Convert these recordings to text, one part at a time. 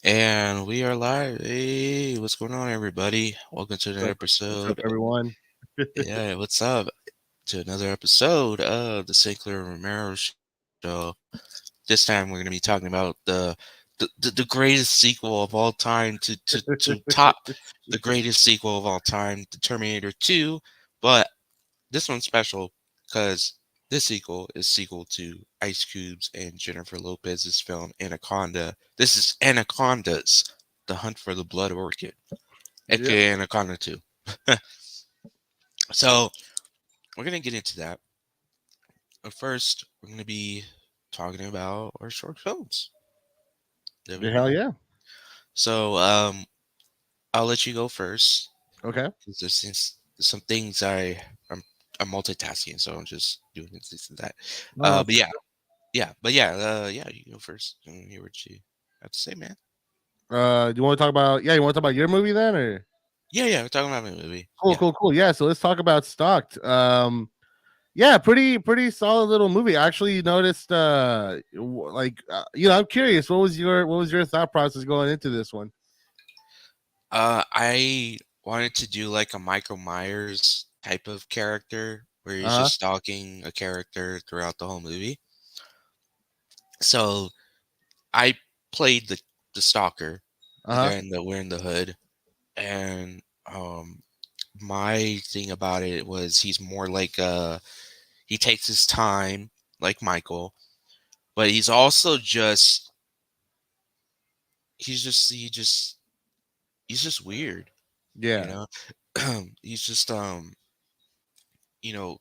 And we are live. Hey, what's going on, everybody? Welcome to What's another up? What's up, episode. everyone? Yeah, what's up? To another episode of the Clair Romero Show. This time we're going to be talking about the greatest sequel of all time to top the greatest sequel of all time, the Terminator 2. But this one's special because this sequel is sequel to Ice Cube's and Jennifer Lopez's film Anaconda. This is Anaconda's The Hunt for the Blood Orchid, Yep. aka Anaconda 2. So we're gonna get into that. But first, we're gonna be talking about our short films that we Yeah, hell got. yeah. So I'll let you go first Okay. because there's some things I'm multitasking, so I'm just doing this and that. No, no, But yeah, you go first and hear what you have to say, man. do you want to talk about? Yeah, you want to talk about your movie then, or Yeah, we're talking about my movie. cool, Yeah. cool, cool. Yeah, so let's talk about Stalked. Yeah, pretty solid little movie. I actually noticed. I'm curious. What was your thought process going into this one? I wanted to do like a Michael Myers type of character where he's Uh huh. just stalking a character throughout the whole movie. So I played the stalker, Uh the huh. guy in the wearing the hood, and my thing about it was he's more like he takes his time like Michael, but he's also just he's just he just he's just weird, you Yeah. know. He's just you know,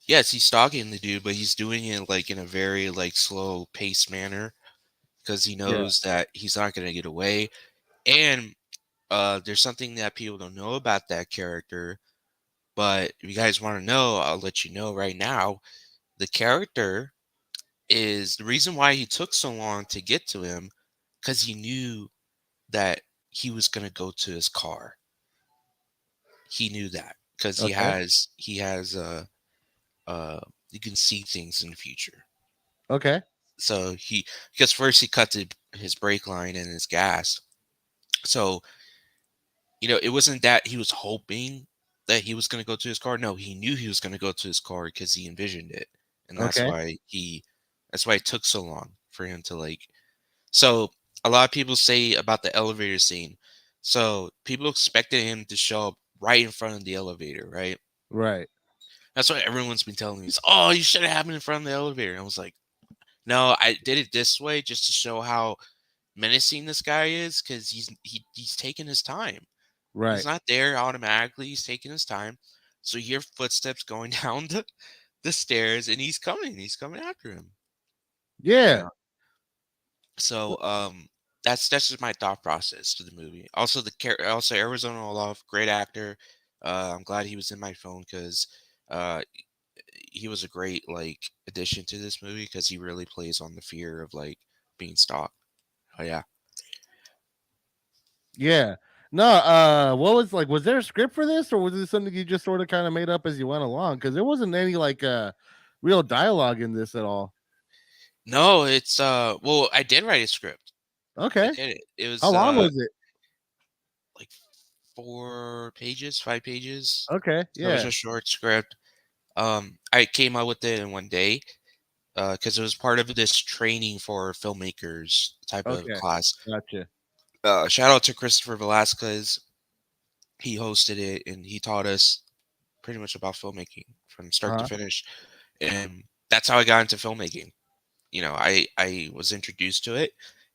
yes, he's stalking the dude, but he's doing it like in a very like slow paced manner because he Yeah. knows that he's not gonna get away. And there's something that people don't know about that character, but if you guys want to know, I'll let you know right now. The character is the reason why he took so long to get to him because he knew that he was gonna go to his car. He knew that because Okay. he has uh you can see things in the future. Okay. So he because first he cut his brake line and his gas. So it wasn't that he was hoping that he was going to go to his car. No, he knew he was going to go to his car because he envisioned it, and Okay. that's why it took so long for him to like. So a lot of people say about the elevator scene. So people expected him to show up right in front of the elevator, right? Right. That's what everyone's been telling me is, oh, you should have happened in front of the elevator. And I was like, no, I did it this way just to show how menacing this guy is because he's taking his time. He's Right. not there automatically. He's taking his time. So you hear footsteps going down the stairs, and he's coming. He's coming after him. You Yeah. know. So that's just my thought process to the movie. Also also Arizona Olaf, great actor. I'm glad he was in my phone because uh, he was a great like addition to this movie because he really plays on the fear of like being stalked. Oh yeah. Yeah. No, what was like was there a script for this or was it something you just sort of kind of made up as you went along? Because there wasn't any like real dialogue in this at all. No, it's well, I did write a script. I Okay. did it. It How was long was it? like 4 pages, 5 pages. Okay. So it was Yeah. a short script. I came up with it in one day because it was part of this training for filmmakers type of Okay. class. Gotcha. Shout out to Christopher Velasquez. He hosted it and he taught us pretty much about filmmaking from start to Uh-huh. finish. And that's how I got into filmmaking. I was introduced to it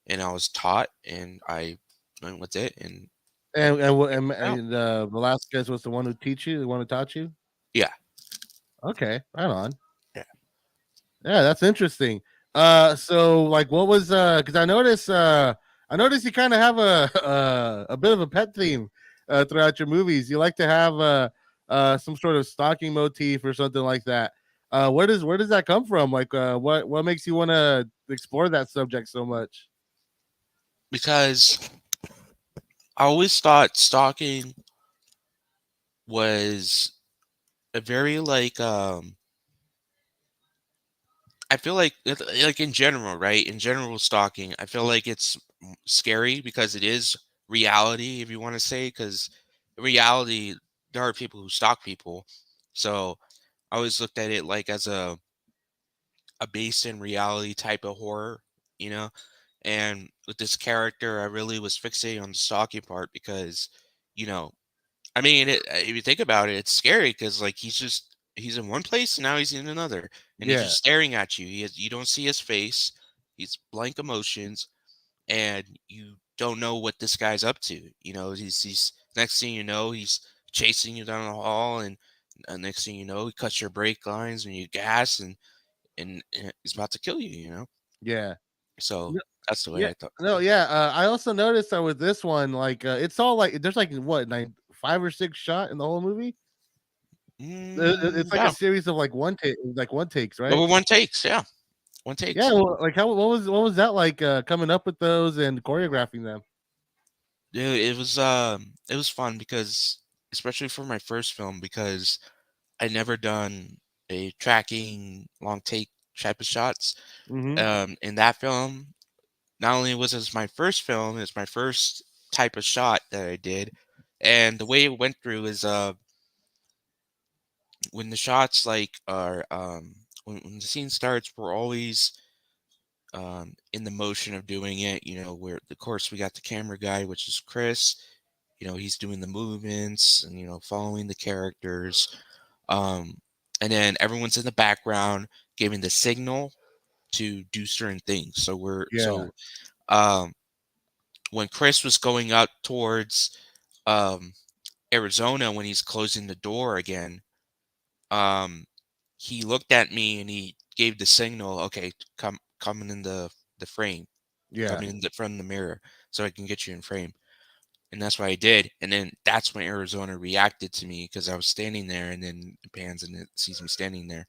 and I was taught and I went with it and out. Velasquez was the one who teach you, the one who taught you? Yeah. Okay. Right on. Yeah. Yeah, that's interesting. So like what was because I noticed you kind of have a a bit of a pet theme throughout your movies. You like to have some sort of stalking motif or something like that. Where does that come from? Like what makes you want to explore that subject so much? Because I always thought stalking was a very like I feel like like in general, right? In general stalking, I feel like it's scary because it is reality, if you want to say, because in reality, there are people who stalk people. So I always looked at it like as a based in reality type of horror, you know? And with this character, I really was fixated on the stalking part because, you know, I mean, if you think about it, it's scary because like he's in one place and now he's in another, and he's Yeah, just staring at you. You don't see his face. He's blank emotions, and you don't know what this guy's up to. You know, he's next thing you know, he's chasing you down the hall, and next thing you know, he cuts your brake lines and you gas, and he's about to kill you. You know, yeah. so that's the way Yeah, I thought. no, yeah. I also noticed that with this one, like, it's all like there's like what, like 5 or 6 shot in the whole movie. It's like a Yeah, series of like one takes, right? number one takes. Yeah, one Yeah. takes. Well, like, how what was that like coming up with those and choreographing them? Dude, it was fun because especially for my first film because I'd never done a tracking long take type of shots. Hmm. In that film, not only was it my first film, it's my first type of shot that I did. And the way it went through is when the shots like are when the scene starts, we're always in the motion of doing it, you know, where of course we got the camera guy, which is Chris. You know, he's doing the movements and following the characters. Um, and then everyone's in the background giving the signal to do certain things. Yeah, Um, when Chris was going out towards um, Arizona when he's closing the door again, um, he looked at me and he gave the signal, okay, coming in the frame, yeah. coming in the front of the mirror, so I can get you in frame. And that's what I did. And then that's when Arizona reacted to me because I was standing there, and then it pans and it sees me standing there,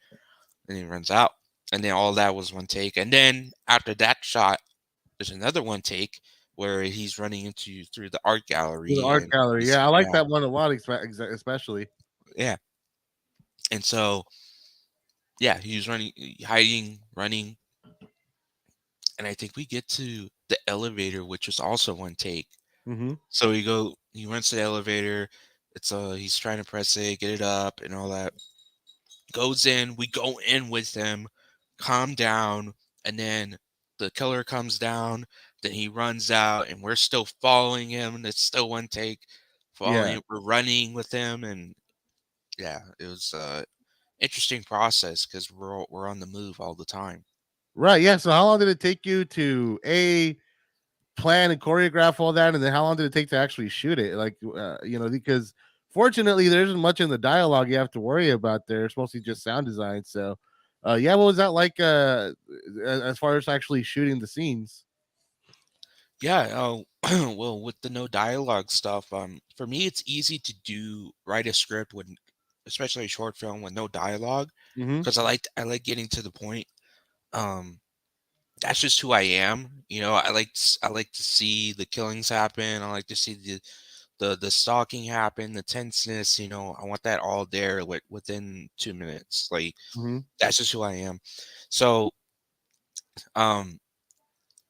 and then it runs out. And then all that was one take. And then after that shot, there's another one take where he's running into through the art To the gallery, art and gallery. he's Yeah, I like that one a lot, especially. yeah. And so yeah, he's running, hiding, running, and I think we get to the elevator, which was also one take. Hmm. So he runs to the elevator. It's he's trying to press it, get it up, and all that. Goes in, we go in with him, calm down, and then the killer comes down, then he runs out, and we're still following him, and it's still one take. Yeah. We're running with him, and yeah, it was interesting process because we're on the move all the time. Right. Yeah. So how long did it take you to plan and choreograph all that, and then how long did it take to actually shoot it? Like, because fortunately there isn't much in the dialogue you have to worry about there. It's mostly just sound design. So, yeah, what was that like? As far as actually shooting the scenes? Yeah, well, with the no dialogue stuff, for me it's easy to write a script when, especially a short film with no dialogue, Hmm. because I like getting to the point. Um, that's just who I am. You know, I like to see the killings happen. I like to see the stalking happen, the tenseness. You know, I want that all there within 2 minutes. Like Hmm. that's just who I am. So, um,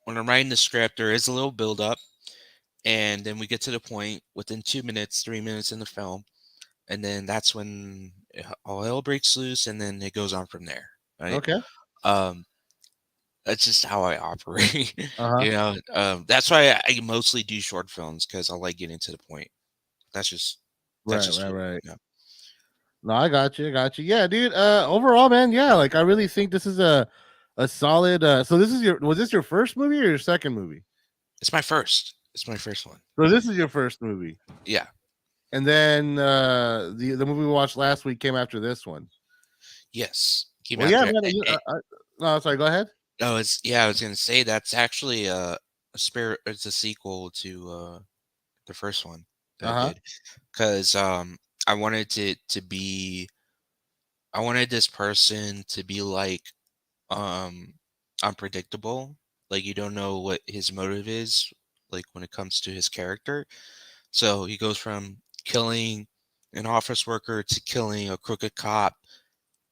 when I'm writing the script, there is a little build up, and then we get to the point within 2 minutes, 3 minutes in the film, and then that's when all hell breaks loose, and then it goes on from there, right? Okay. Um, that's just how I operate. Uh huh. That's why I mostly do short films because I like getting to the point. That's just that's Right. just Right. who. Right. Yeah, No, I got you. I got you. Yeah, dude. Overall, man. Yeah, like I really think this is a solid. So this is was this your first movie or your second movie? it's my first. It's my first one. So this is your first movie. Yeah. And then the movie we watched last week came after this one. Yes. Came Well, yeah, after. man. No, sorry. Go ahead. Oh, it's yeah. I was gonna say that's actually a spare. It's a sequel to the first one that I Uh huh. did because I wanted to be. I wanted this person to be like um unpredictable. Like you don't know what his motive is, like when it comes to his character. So he goes from killing an office worker to killing a crooked cop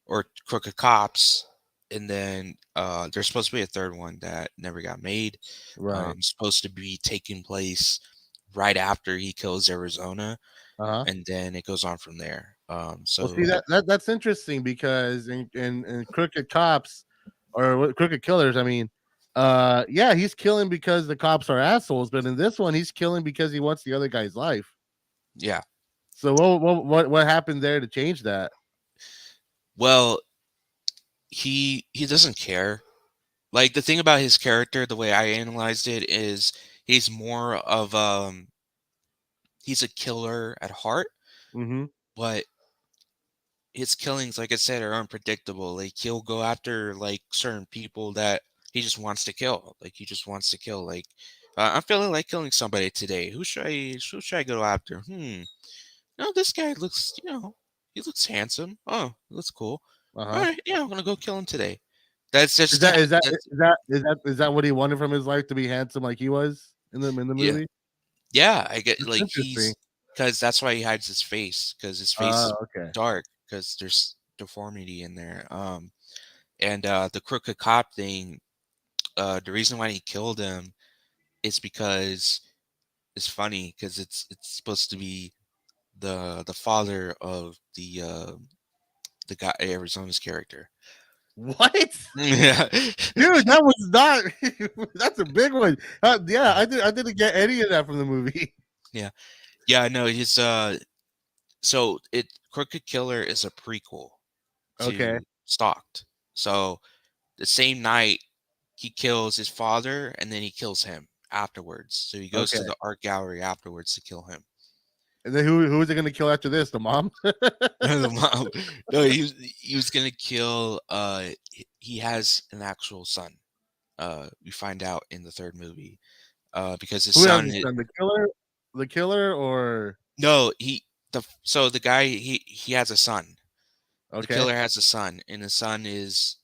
or crooked cops, and then there's supposed to be a third one that never got made. Right. Supposed to be taking place right after he kills Arizona, Uh-huh. and then it goes on from there. Well, see So that's interesting because in Crooked Cops or Crooked Killers, I mean, yeah, he's killing because the cops are assholes, but in this one, he's killing because he wants the other guy's life. yeah, So what happened there to change that? well, he doesn't care. Like the thing about his character, the way I analyzed it is he's more of he's a killer at heart, Mm-hmm. but his killings, like I said, are unpredictable. Like he'll go after like certain people that he just wants to kill. Like he just wants to kill. Like I'm feeling like killing somebody today. Who should I go after? No, this guy looks, he looks handsome. Oh, he looks cool. All Uh-huh. right, yeah, I'm gonna go kill him today. That's Is just that that. is that That's is that what he wanted from his life, to be handsome like he was in the yeah, movie? yeah. I get That's like interesting. because that's why he hides his face because his face is Okay. dark because there's deformity in there. And the crooked cop thing, the reason why he killed him is because it's funny because it's supposed to be the father of the guy Arizona's character. What? Yeah. Dude, that was not that's a big one. Yeah, I didn't get any of that from the movie. Yeah. Yeah, no, so it Crooked Killer is a prequel Okay. to Stalked. So the same night he kills his father and then he kills him afterwards. So he goes to Okay. the art gallery afterwards to kill him. And then who is it gonna kill after this? The mom? The mom, no, he was gonna kill he has an actual son. We find out in the third movie. Because his Who has son his son? The killer or no, so the guy he has a son. The okay. killer has a son, and the son is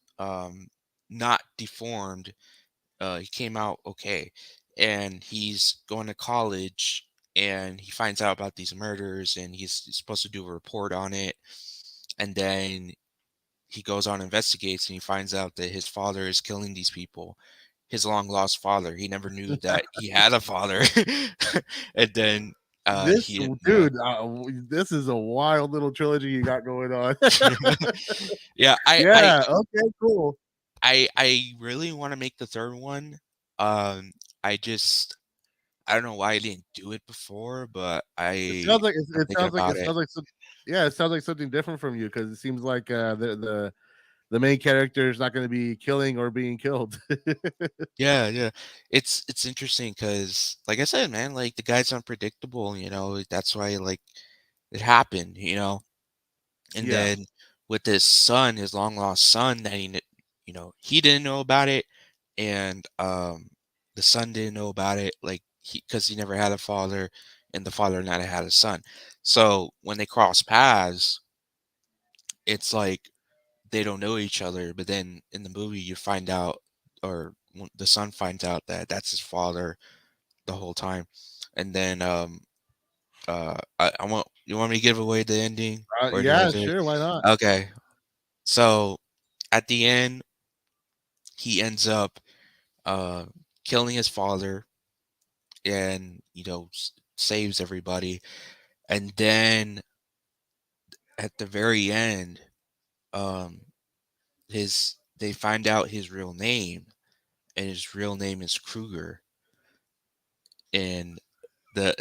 not deformed. He came out okay, and he's going to college, and he finds out about these murders, and he's supposed to do a report on it, and then he goes on investigates, and he finds out that his father is killing these people. His long lost father. He never knew that he had a father, and then This he dude, this is a wild little trilogy you got going on. yeah, Yeah, okay, cool. I really want to make the third one. I just I don't know why I didn't do it before, but It sounds like I'm it thinking sounds like about it it. sounds like some yeah, it sounds like something different from you because it seems like the main character is not going to be killing or being killed. Yeah, yeah. It's interesting because, like I said, man, like the guy's unpredictable. That's why like it happened. And Yeah, then with his son, his long lost son, that he didn't know about it, and the son didn't know about it, like because he never had a father, and the father never had a son. So when they cross paths, it's like they don't know each other. But then in the movie, you find out, or the son finds out that that's his father the whole time, and then I want you want me to give away the ending, or do you yeah, want to? sure, why not? Okay, so at the end, he ends up uh, killing his father and saves everybody. And then at the very end, um, his they find out his real name, and his real name is Kruger. And the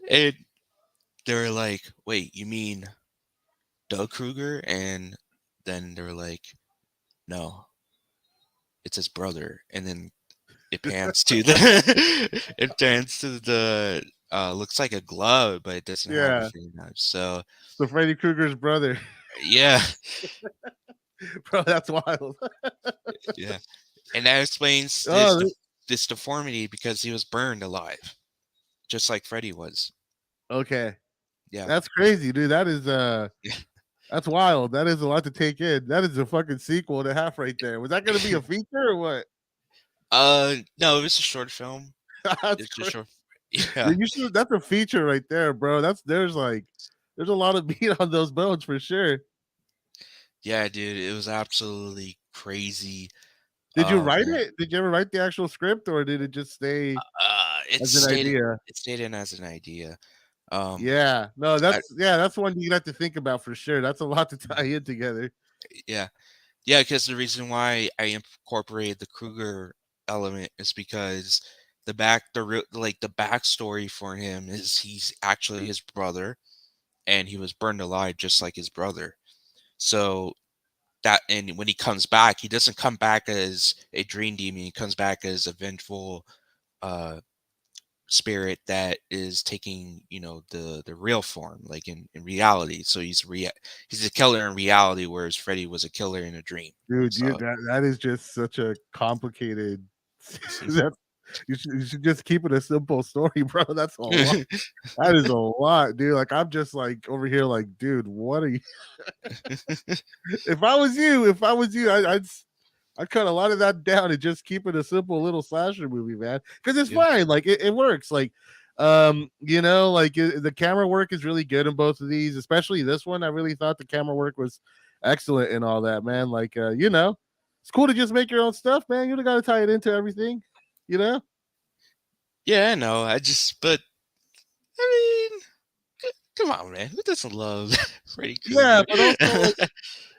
and they were like, "Wait, you mean Doug Kruger?" And then they were like, "No, it's his brother." And then it pans to the it pans to the looks like a glove, but it doesn't have a Yeah, fingernail. So so Freddy Krueger's brother. yeah, Bro, that's wild. yeah, and that explains Oh, this deformity because he was burned alive, just like Freddy was. okay. Yeah. That's crazy, dude. That's wild. That is a lot to take in. That is a fucking sequel and a half right there. Was that gonna be a feature or what? No, it was a short film. That's It's just crazy. short. Yeah. You should. That's a feature right there, bro. There's a lot of meat on those bones for sure. Yeah, dude, it was absolutely crazy. Did you write Man, it? Did you ever write the actual script, or did it just stay as an idea? it stayed in as an idea. Um, Yeah. No, I, that's one you have to think about for sure. That's a lot to tie in together. yeah, yeah, because the reason why I incorporated the Kruger element is because the backstory for him is he's actually his brother, and he was burned alive just like his brother. So and when he comes back, he doesn't come back as a dream demon. He comes back as a vengeful uh spirit that is taking, the real form, like in reality. So he's a killer in reality, whereas Freddy was a killer in a dream. Dude, So that is just such a complicated that's you should just keep it a simple story, bro. That's a lot. That is a lot, dude. Like I'm just like over here, like, dude, what are you? If I was you, I'd cut a lot of that down and just keep it a simple little slasher movie, man. Because it's yeah, fine, like it works. Like, like the camera work is really good in both of these, especially this one. I really thought the camera work was excellent and all that, man. Like, it's cool to just make your own stuff, man. You don't got to tie it into everything, you know. yeah, I know. But I mean, come on, man, who doesn't love Freddy Yeah, Krueger? but also like,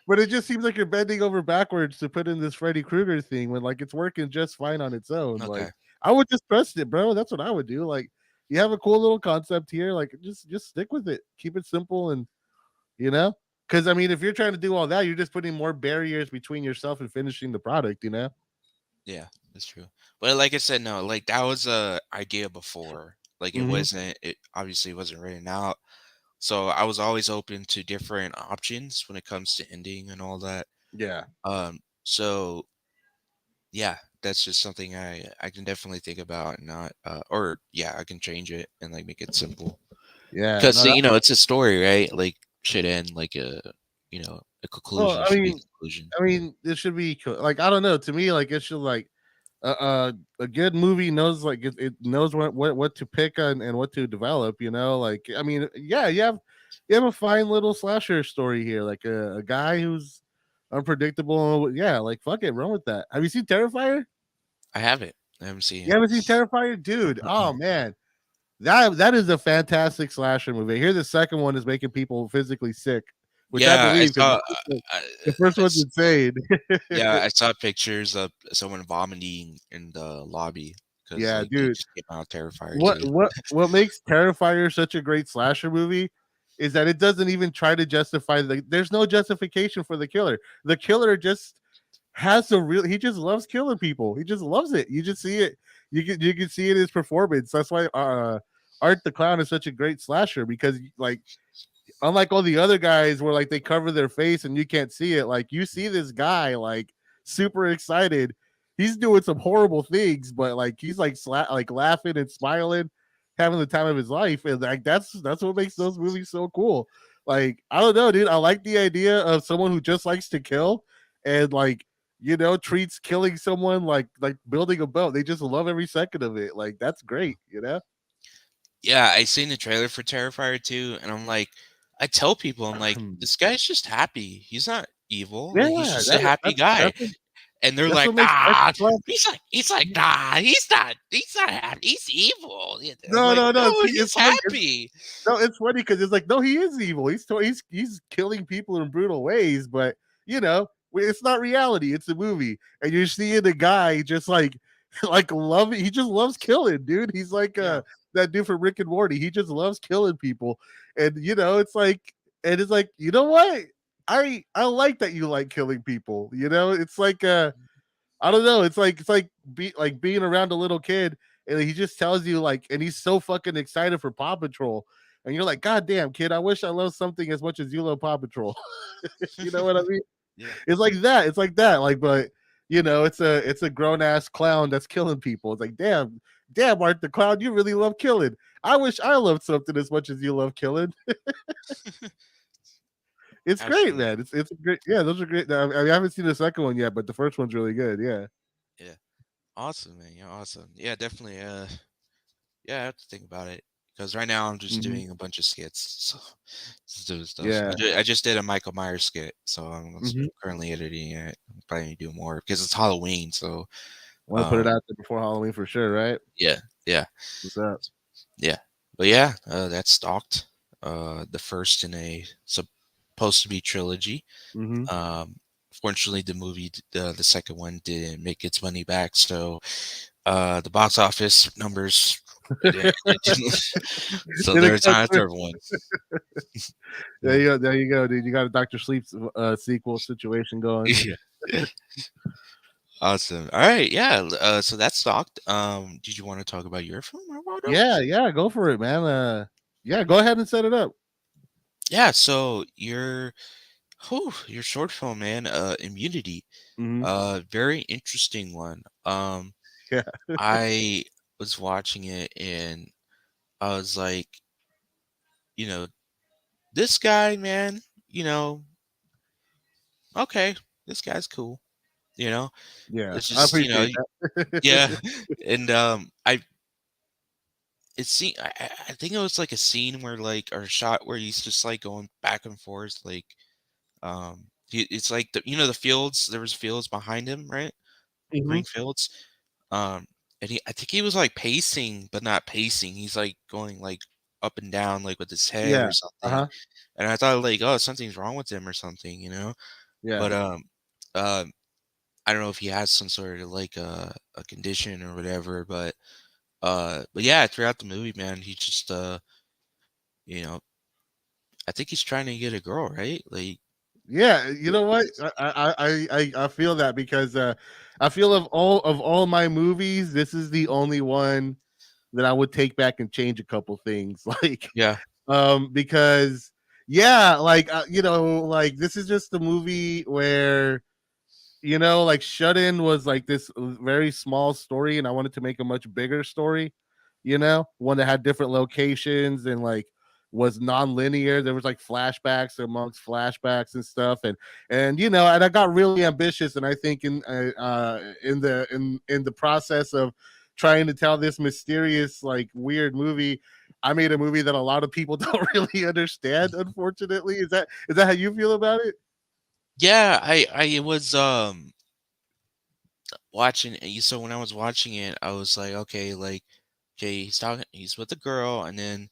but it just seems like you're bending over backwards to put in this Freddy Krueger thing when like it's working just fine on its own. Like Okay. I would just trust it, bro. That's what I would do. Like you have a cool little concept here, like just stick with it. Keep it simple and you know? Because I mean, if you're trying to do all that, you're just putting more barriers between yourself and finishing the product, you know? Yeah, that's true. But like I said, no, like that was a idea before. Like Hmm. it obviously wasn't written out. So I was always open to different options when it comes to ending and all that. Yeah. So yeah, that's just something I can definitely think about and not or yeah, I can change it and like make it simple. Yeah. Because No, that, it's a story, right? Like should end like a well, conclusion should be a conclusion. it should be like I don't know. To me, like it should like a good movie knows like it knows what to pick on and what to develop. You know, like I mean, yeah, you have a fine little slasher story here, like a guy who's unpredictable. Yeah, like fuck it, run with that. Have you seen Terrifier? I have it. I haven't seen You it. haven't seen Terrifier, dude? Oh man, that is a fantastic slasher movie. Here, the second one is making people physically sick, which I Yeah, I believe because saw. I, the first I one's insane. Yeah, I saw pictures of someone vomiting in the lobby because Yeah, like they dude. just came out Terrifier what 2. what what makes Terrifier such a great slasher movie is that it doesn't even try to justify there's no justification for the killer. The killer just has a real he just loves killing people. He just loves it. You just see it. You can see it in his performance. That's why Art the Clown is such a great slasher because like unlike all the other guys where like they cover their face and you can't see it, like you see this guy like super excited. He's doing some horrible things, but like he's like like laughing and smiling, having the time of his life, and like that's what makes those movies so cool. Like I don't know, dude. I like the idea of someone who just likes to kill and like treats killing someone like building a boat. They just love every second of it. Like that's great, you know. Yeah, I seen the trailer for Terrifier 2, and I'm like, I tell people, I'm like, this guy's just happy. He's not evil. Yeah, Like he's just a that, happy guy. And they're that's like, what makes Art the Clown. nah, he's not happy. He's evil. I'm No, like, no, no. no, See, it's he's funny. happy. No, it's funny because it's like, no, he is evil. He's killing people in brutal ways, but it's not reality. It's a movie, and you're seeing the guy just like like loving. He just loves killing, dude. He's like Yeah. that dude from Rick and Morty. He just loves killing people, and it's like you know what? I like that you like killing people. It's like I don't know. It's like being around a little kid and he just tells you like, and he's so fucking excited for Paw Patrol, and you're like, God damn, kid, I wish I loved something as much as you love Paw Patrol. You know what I mean? Yeah. It's like that. It's like that. Like, but it's a grown ass clown that's killing people. It's like, damn, Art the Clown, you really love killing. I wish I loved something as much as you love killing. It's great, Absolutely. man. It's a great. Yeah, those are great. I haven't seen the second one yet, but the first one's really good. Yeah. Yeah. Awesome, man. You're awesome. Yeah, definitely. Yeah, I have to think about it. because right now I'm just Hmm. doing a bunch of skits, so just doing stuff. Yeah. I just did a Michael Myers skit, so I'm Hmm. currently editing it. I'm probably gonna do more because it's Halloween. So Want to put it um, out there before Halloween for sure, right? yeah, yeah, What's up? yeah. But yeah, that's stalked. The first in a supposed to be trilogy. Hmm. Um, Fortunately, the second one didn't make its money back, so the box office numbers it didn't. So Did it there's come not a through? third one. There Yeah. you go. There you go, dude. You got a Doctor Sleep sequel situation going. Yeah. Awesome. All right. Yeah. So that's stalked. Did you want to talk about your film or Yeah, whatever? yeah. Go for it, man. Yeah. Go ahead and set it up. Yeah. So your short film, man. Immunity. Hmm. Very interesting one. Yeah. I was watching it and I was like, you know, this guy, man. You know, okay, this guy's cool. You know, Yeah. it's I just appreciate that. yeah, and I think it was like a scene where like or a shot where he's just like going back and forth like it's like the fields there was fields behind him, right? Hmm. Green fields. Um and I think he was like pacing but not pacing. He's like going like up and down like with his head Yeah. or Uh something. huh. And I thought like, oh, something's wrong with him or something, Yeah. But um I don't know if he has some sort of like a condition or whatever, but yeah, throughout the movie, man, he just you know, I think he's trying to get a girl, right? Like, Yeah, you know what? I feel that because I feel of all my movies, this is the only one that I would take back and change a couple things. Like, yeah. because yeah, like like this is just a movie where like Shut In was like this very small story, and I wanted to make a much bigger story. One that had different locations and like was non-linear. There was like flashbacks amongst flashbacks and stuff, and I got really ambitious. And I think in the process of trying to tell this mysterious, like weird movie, I made a movie that a lot of people don't really understand. Unfortunately, is that how you feel about it? Yeah, I was watching so when I was watching it, I was like, okay, like okay, he's with a girl and then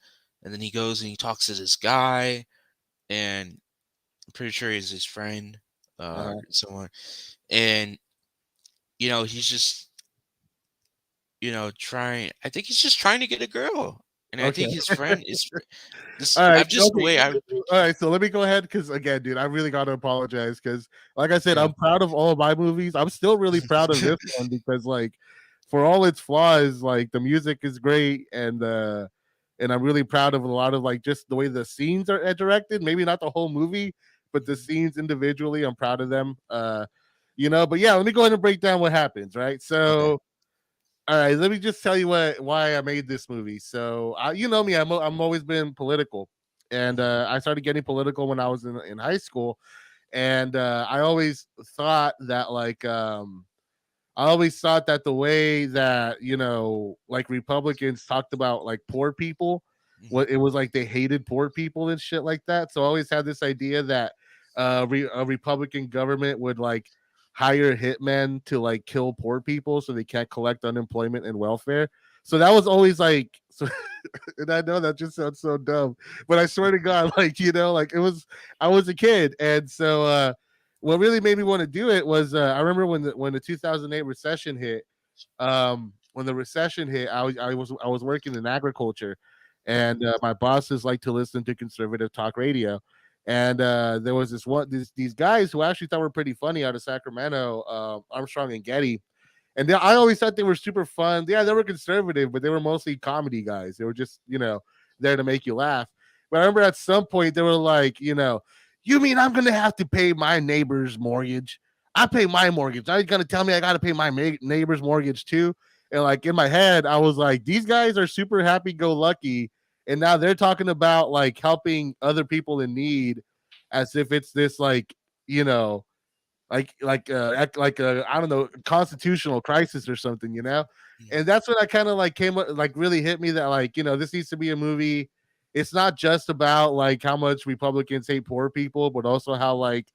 he goes and he talks to this guy and I'm pretty sure he's his friend or Uh-huh. someone. And he's just, trying I think he's just trying to get a girl. And I Okay. think his friend is this All right. I'm just the Okay. way I would All right. So let me go ahead because again, dude, I really got to apologize because, like I said, yeah. I'm proud of all of my movies. I'm still really proud of this one because, like, for all its flaws, like the music is great and I'm really proud of a lot of like just the way the scenes are directed. Maybe not the whole movie, but the Mhm. scenes individually, I'm proud of them. But yeah, let me go ahead and break down what happens. Right. Okay. So all right, let me just tell you why I made this movie. So, you know me, I'm always been political, and Mhm. I started getting political when I was in high school, and I always thought that I always thought that the way that like Republicans talked about like poor people, Mhm. what it was like they hated poor people and shit like that. So I always had this idea that a Republican government would like hire hitmen to like kill poor people so they can't collect unemployment and welfare. So that was always like so. And I know that just sounds so dumb, but I swear to God, like like I was a kid, and so what really made me want to do it was I remember when the 2008 recession hit. When the recession hit, I was working in agriculture, Mhm. and my bosses like to listen to conservative talk radio. And there was these guys who I actually thought were pretty funny out of Sacramento, Armstrong and Getty, and I always thought they were super fun. Yeah, they were conservative, but they were mostly comedy guys. They were just, there to make you laugh. But I remember at some point they were like, you mean I'm gonna have to pay my neighbor's mortgage? I pay my mortgage. Now you're gonna tell me I gotta pay my neighbor's mortgage too? And like in my head, I was like, these guys are super happy go lucky, and now they're talking about like helping other people in need, as if it's this like you know like a, I don't know, constitutional crisis or something, you know. Mhm. And that's when I kind of like came like really hit me that like, you know, this needs to be a movie. It's not just about like how much Republicans hate poor people, but also how like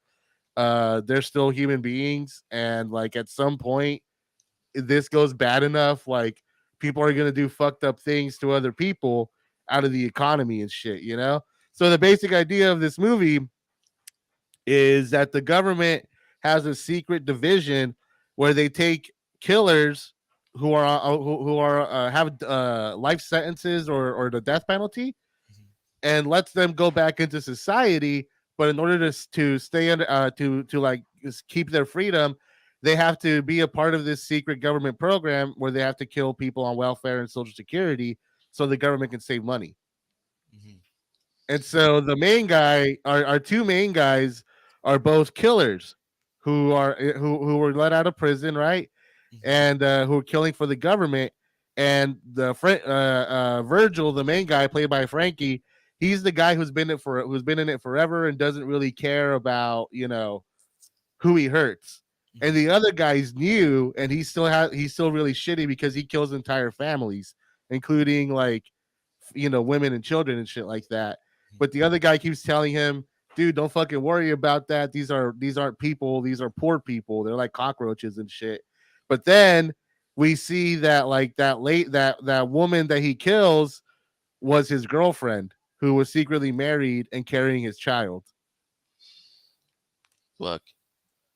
they're still human beings, and like at some point this goes bad enough, like people are gonna do fucked up things to other people out of the economy and shit, you know. So the basic idea of this movie is that the government has a secret division where they take killers who are have life sentences or the death penalty, Mhm. and lets them go back into society. But in order to stay under to like just keep their freedom, they have to be a part of this secret government program where they have to kill people on welfare and social security so the government can save money. Mhm. And so the main guy, our two main guys, are both killers who were let out of prison, right? Mhm. And who are killing for the government. And Virgil, the main guy, played by Frankie, he's the guy who's been in it forever and doesn't really care about, you know, who he hurts. And Mhm. the other guy's new, and he's still really shitty because he kills entire families, including like, you know, women and children and shit like that. But the other guy keeps telling him, dude, don't fucking worry about that. These aren't people, these are poor people. They're like cockroaches and shit. But then we see that like that woman that he kills was his girlfriend, who was secretly married and carrying his child. Look.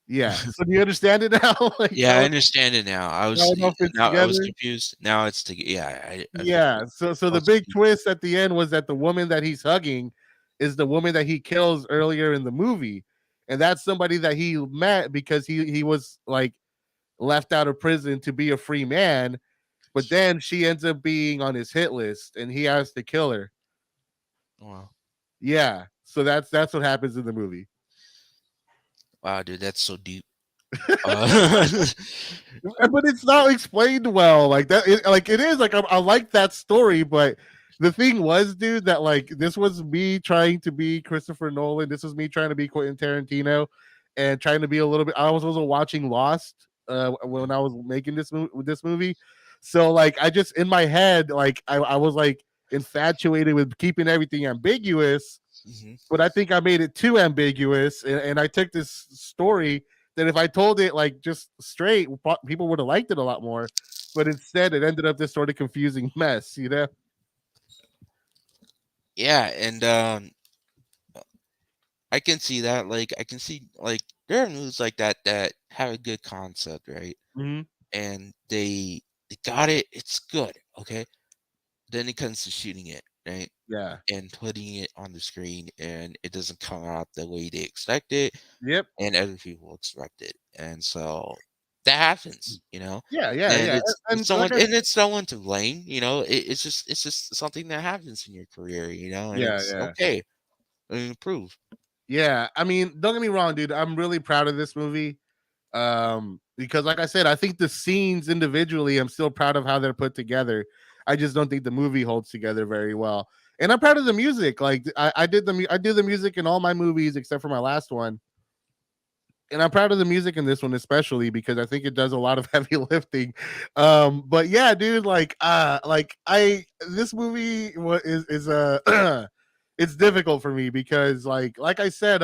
Yeah. So do you understand it now? Like Yeah, I understand it now. how it all fits Now I was together. confused. Now it's yeah, I figured Yeah. So the also. big twist at the end was that the woman that he's hugging is the woman that he kills earlier in the movie. And that's somebody that he met because he was like left out of prison to be a free man, but then she ends up being on his hit list and he has to kill her. Wow. Yeah. So that's what happens in the movie. Wow, dude, that's so deep. Uh, But it's not explained well like that. Like it is like I like that story, but the thing was, dude, that like this was me trying to be Christopher Nolan. This was me trying to be Quentin Tarantino, and trying to be a little bit. I was also watching Lost when I was making this movie, so like I just in my head like I was like infatuated with keeping everything ambiguous, mhm. but I think I made it too ambiguous, and I took this story that if I told it like just straight, people would have liked it a lot more. But instead, it ended up this sort of confusing mess, you know? Yeah, and I can see that. Like, I can see like there are movies like that that have a good concept, right? Mm-hmm. And they got it. It's good, okay. Then it comes to shooting it, right? Yeah. And putting it on the screen, and it doesn't come out the way they expect it, Yep. and other people expect it, and so that happens, Yeah. Yeah. and Yeah. it's And like someone I, and it's someone to blame, it's just something that happens in your career, and yeah, it's yeah, okay and improve. yeah. I mean, don't get me wrong, dude. I'm really proud of this movie. Because like I said, I think the scenes individually, I'm still proud of how they're put together. I just don't think the movie holds together very well. And I'm proud of the music. Like I do the music in all my movies except for my last one. And I'm proud of the music in this one, especially because I think it does a lot of heavy lifting. But yeah, dude, like I this movie is it's difficult for me because like I said,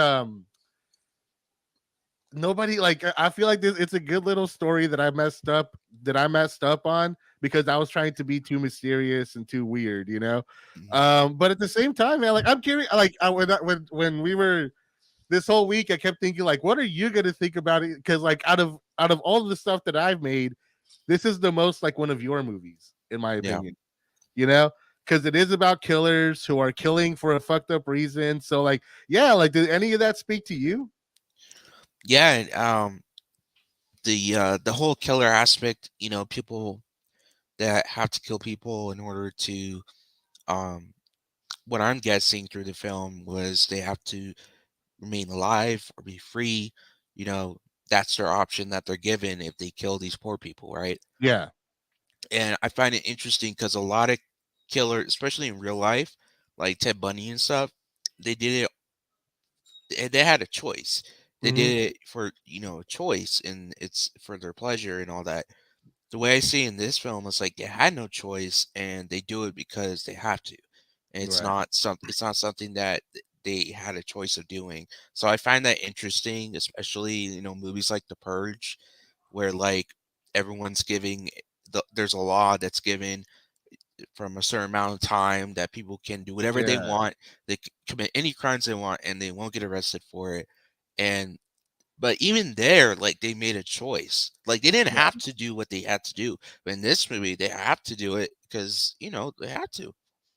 nobody like I feel like it's a good little story that I messed up on because I was trying to be too mysterious and too weird, you know. Mhm. But at the same time, man, like I'm curious. Like when we were this whole week, I kept thinking like, what are you gonna think about it? Because like out of all of the stuff that I've made, this is the most like one of your movies, in my Yeah, opinion. You know, because it is about killers who are killing for a fucked up reason. So like, yeah, like did any of that speak to you? yeah, and the whole killer aspect, people that have to kill people in order to um what I'm guessing through the film was they have to remain alive or be free. You know, that's their option that they're given if they kill these poor people, right? Yeah, And I find it interesting because a lot of killers, especially in real life, like Ted Bundy and stuff, they did it. They had a choice. They Hmm. did it for, a choice, and it's for their pleasure and all that. The way I see in this film is like they had no choice and they do it because they have to. And Right. it's not something that they had a choice of doing. So I find that interesting, especially, movies like The Purge, where like everyone's giving there's a law that's given from a certain amount of time that people can do whatever they Yeah. want. They can commit any crimes they want and they won't get arrested for it. And but even there, like, they made a choice. Like, they didn't have to do what they had to do. But in this movie, they have to do it because, they had to.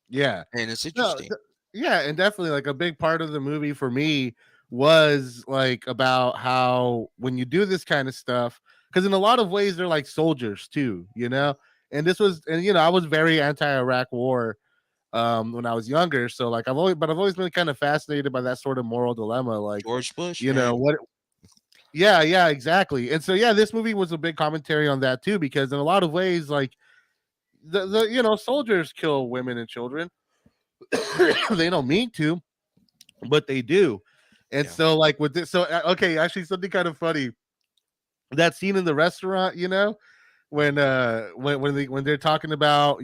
Yeah. And it's No, interesting. yeah, and definitely like a big part of the movie for me was like about how when you do this kind of stuff, because in a lot of ways they're like soldiers too, And this was, and I was very anti-Iraq war when I was younger. So like I've always been kind of fascinated by that sort of moral dilemma. Like, George Bush, man. what yeah, yeah, exactly. And so yeah, this movie was a big commentary on that too, because in a lot of ways, like the soldiers kill women and children. They don't mean to, but they do. And Yeah. so like with this, so okay, actually something kind of funny. That scene in the restaurant, when they're talking about,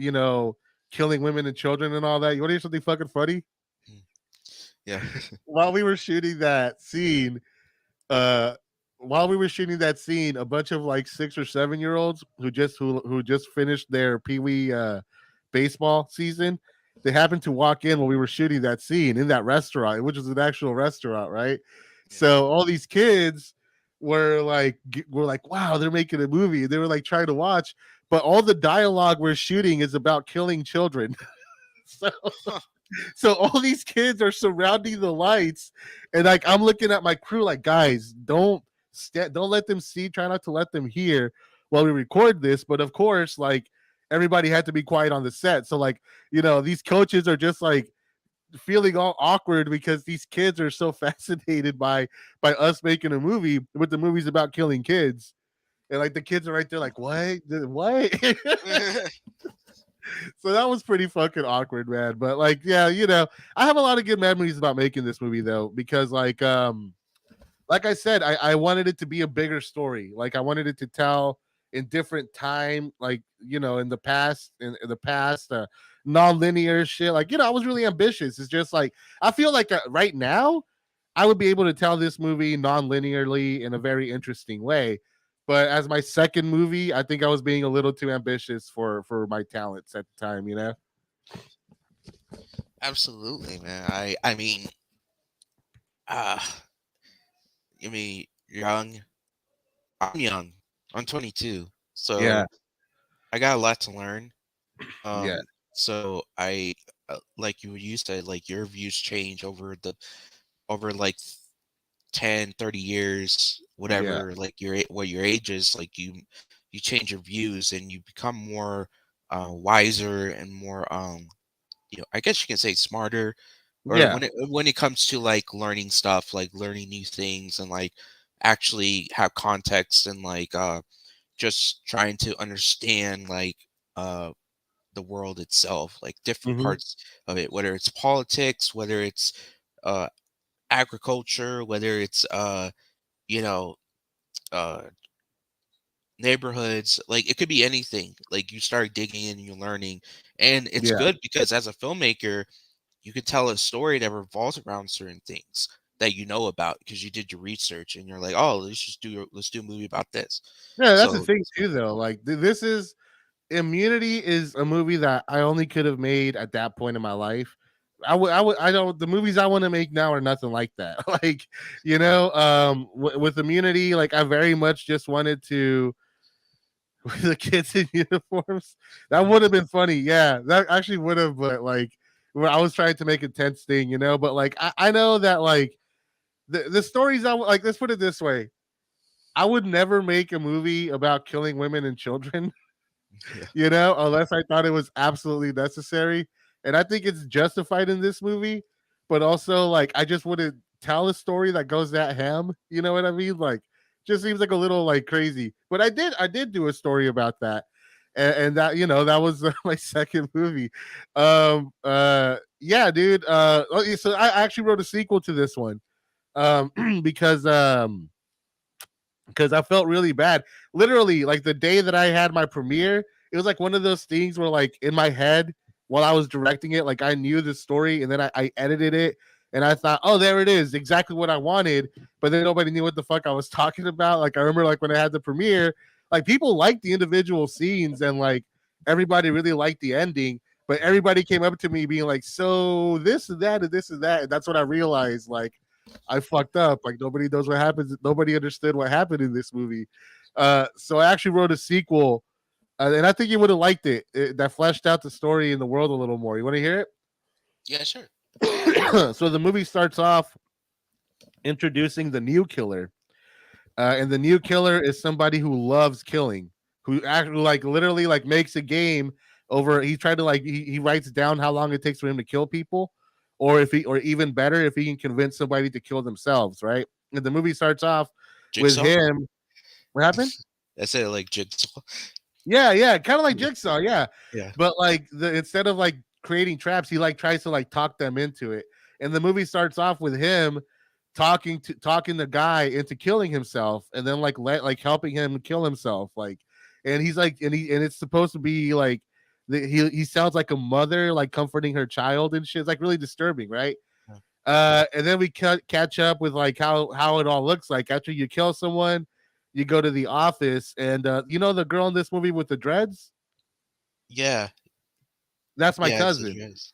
killing women and children and all that. You want to hear something fucking funny? Mm. Yeah. While we were shooting that scene, uh a bunch of like 6 or 7 year olds who just finished their pee-wee baseball season, they happened to walk in while we were shooting that scene in that restaurant, which was an actual restaurant, right? Yeah. So all these kids were like, wow, they're making a movie. They were like trying to watch, but all the dialogue we're shooting is about killing children. So Huh. all these kids are surrounding the lights, and like I'm looking at my crew like, guys, don't let them see, try not to let them hear while we record this. But of course, like everybody had to be quiet on the set. So like, these coaches are just like feeling all awkward because these kids are so fascinated by us making a movie, with the movie's about killing kids. And like the kids are right there like, what? So that was pretty fucking awkward, man. But like, yeah, I have a lot of good memories about making this movie though, because like I said, I wanted it to be a bigger story. Like I wanted it to tell in different time, like in the past, non-linear shit. Like I was really ambitious. It's just like I feel like right now I would be able to tell this movie non-linearly in a very interesting way. But as my second movie, I think I was being a little too ambitious for my talents at the time. Absolutely, man. Uh, young. I'm young. I'm 22. Yeah, So I got a lot to learn. yeah, So like you said, like your views change over like 10, 30 years, yeah, whatever, like what your age is, like you change your views and you become more wiser and more I guess you can say smarter, or yeah, when it comes to like learning stuff, like learning new things and like actually have context and like just trying to understand like uh the world itself, like different hmm, parts of it, whether it's politics, whether it's uh agriculture, whether it's you know uh neighborhoods, like it could be anything. Like you start digging in and you're learning, and it's yeah. good because as a filmmaker you could tell a story that revolves around certain things that you know about because you did your research and you're like, oh, let's do a movie about this. Yeah, that's the So thing it's too, really though. cool. Like this is Immunity is a movie that I only could have made at that point in my life. I don't. The movies I want to make now are nothing like that. Like, with Immunity, like I very much just wanted to with the kids in uniforms. That would have been funny. Yeah, that actually would have. But like, when I was trying to make a tense thing. But like, I know that like the stories like. Let's put it this way: I would never make a movie about killing women and children. Yeah. Unless I thought it was absolutely necessary. And I think it's justified in this movie, but also like I just wouldn't tell a story that goes that ham. You know what I mean? Like, just seems like a little like crazy. But I did do a story about that. And that that was my second movie. Yeah, dude. So I actually wrote a sequel to this one. because I felt really bad. Literally, like the day that I had my premiere, it was like one of those things where, like, in my head while I was directing it, like I knew the story, and then I edited it, and I thought, oh, there it is, exactly what I wanted. But then nobody knew what the fuck I was talking about. Like I remember, like when I had the premiere, like people liked the individual scenes, and like everybody really liked the ending. But everybody came up to me being like, "So this and that and this and that," and that's when I realized, like, I fucked up. Like nobody knows what happens. Nobody understood what happened in this movie. So I actually wrote a sequel, and I think you would have liked that fleshed out the story in the world a little more. You want to hear Yeah, sure. it? So the movie starts off introducing the new killer, and the new killer is somebody who loves killing, who actually like literally like makes a game over. He tried to like he writes down how long it takes for him to kill people, or if he or even better if he can convince somebody to kill themselves. Right. And the movie starts off with Jigsaw? him. What happened? I said it like Jigsaw. Yeah, yeah, kind of like Yeah. Jigsaw, yeah. Yeah. But like instead of like creating traps, he like tries to like talk them into it. And the movie starts off with him talking the guy into killing himself, and then like helping him kill himself. Like, and he's like, and it's supposed to be like he sounds like a mother like comforting her child and shit. It's like really disturbing, right? Yeah. And then we catch up with like how it all looks like after you kill someone. You go to the office, and you know the girl in this movie with the dreads. Yeah. That's my Yeah, it's the cousin, dress.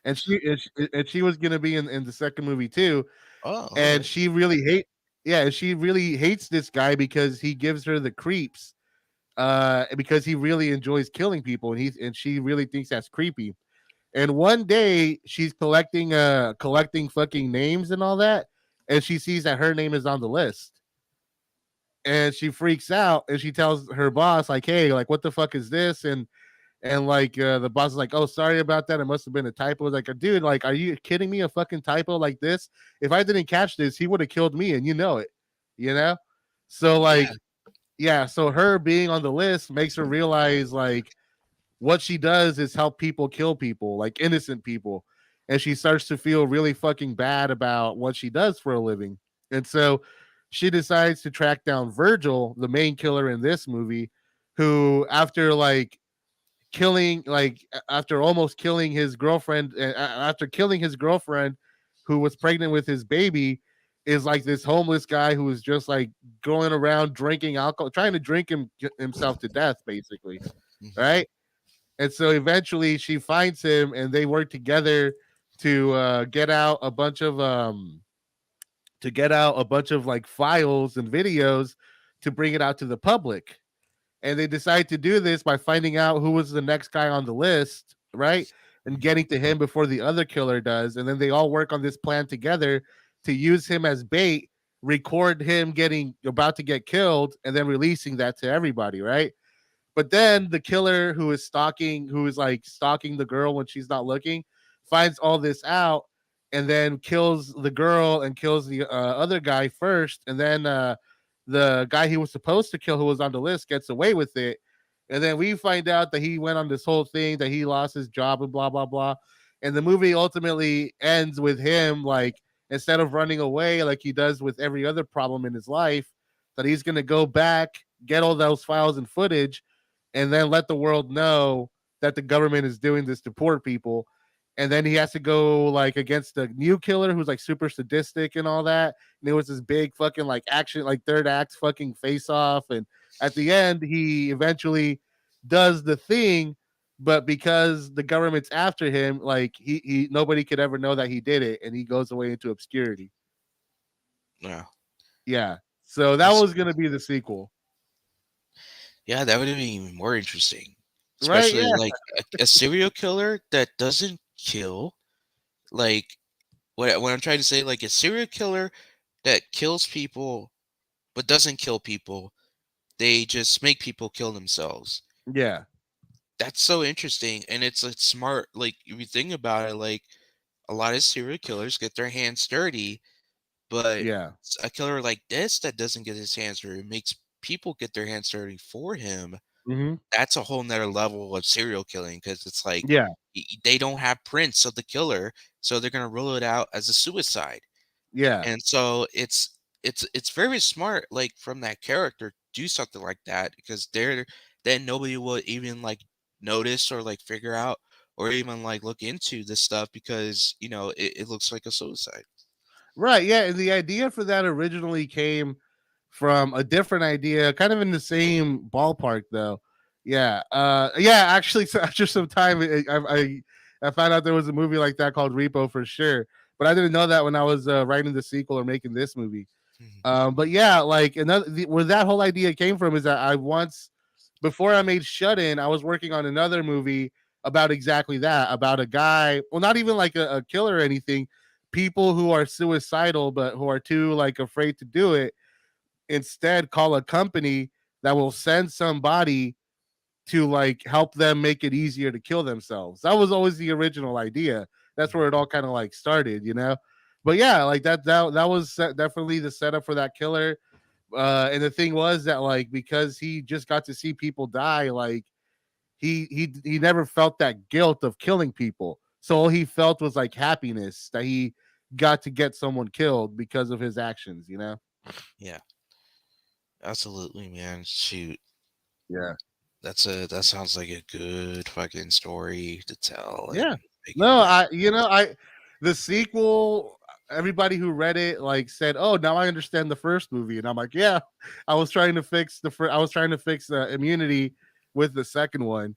and she was gonna be in the second movie too. Oh, And alright. she really yeah, she really hates this guy because he gives her the creeps. Because he really enjoys killing people, and she really thinks that's creepy. And one day she's collecting fucking names and all that, and she sees that her name is on the list, and she freaks out, and she tells her boss like, "Hey, like what the fuck is this?" And like the boss is like, "Oh, sorry about that. It must have been a typo." Like, dude, like, are you kidding me? A fucking typo like this? If I didn't catch this, he would have killed me, and you know it. You know. So Yeah. like, yeah. So her being on the list makes her realize like what she does is help people kill people, like innocent people. And she starts to feel really fucking bad about what she does for a living. And so she decides to track down Virgil, the main killer in this movie, who after almost killing his girlfriend, after killing his girlfriend who was pregnant with his baby, is like this homeless guy who is just like going around drinking alcohol, trying to himself to death, basically, Mhm. right? And so eventually she finds him, and they work together to get out a bunch of like files and videos to bring it out to the public. And they decide to do this by finding out who was the next guy on the list, right? And Mhm. getting to him before the other killer does. And then they all work on this plan together to use him as bait, record him getting about to get killed, and then releasing that to everybody, right? But then the killer who is like stalking the girl when she's not looking, finds all this out, and then kills the girl and kills the other guy first. And then the guy he was supposed to kill, who was on the list, gets away with it. And then we find out that he went on this whole thing, that he lost his job and blah, blah, blah. And the movie ultimately ends with him, like, instead of running away like he does with every other problem in his life, that he's going to go back, get all those files and footage, and then let the world know that the government is doing this to poor people. And then he has to go like against the new killer who's like super sadistic and all that. And it was this big fucking like action, like third act fucking face off. And at the end, he eventually does the thing, but because the government's after him, like he nobody could ever know that he did it, and he goes away into obscurity. Yeah. Yeah. So that That's was gonna be the sequel. yeah, that would have been even more interesting. Right? Especially Yeah. like a serial killer that doesn't kill. Like what I'm trying to say, like a serial killer that kills people but doesn't kill people. They just make people kill themselves. Yeah. That's so interesting, and it's smart. Like if you think about it, like a lot of serial killers get their hands dirty, but Yeah. a killer like this that doesn't get his hands dirty makes people get their hands dirty for him. Hmm. That's a whole nother level of serial killing because it's like Yeah. they don't have prints of the killer, so they're gonna rule it out as a suicide. Yeah. And so it's very smart, like from that character, do something like that because then nobody will even like notice or like figure out or even like look into this stuff because it looks like a suicide. Right. Yeah. And the idea for that originally came from a different idea, kind of in the same ballpark, though. Yeah. Yeah. Actually, so after some time, I found out there was a movie like that called Repo for sure, but I didn't know that when I was writing the sequel or making this movie. Mhm. But yeah, like where that whole idea came from is that I once, before I made Shut In, I was working on another movie about exactly that, about a guy, well, not even like a killer or anything, people who are suicidal but who are too like afraid to do it, instead call a company that will send somebody to like help them make it easier to kill themselves. That was always the original idea. That's where Mhm. it all kind of like started, you know. But yeah, like that was definitely the setup for that killer. And the thing was that like because he just got to see people die, like he never felt that guilt of killing people. So all he felt was like happiness that he got to get someone killed because of his actions, you know? Yeah, absolutely, man. Shoot. Yeah. That sounds like a good fucking story to tell and Yeah. make it No, back. I the sequel, everybody who read it like said, "Oh, now I understand the first movie." And I'm like, "Yeah, I was trying to fix Immunity with the second one."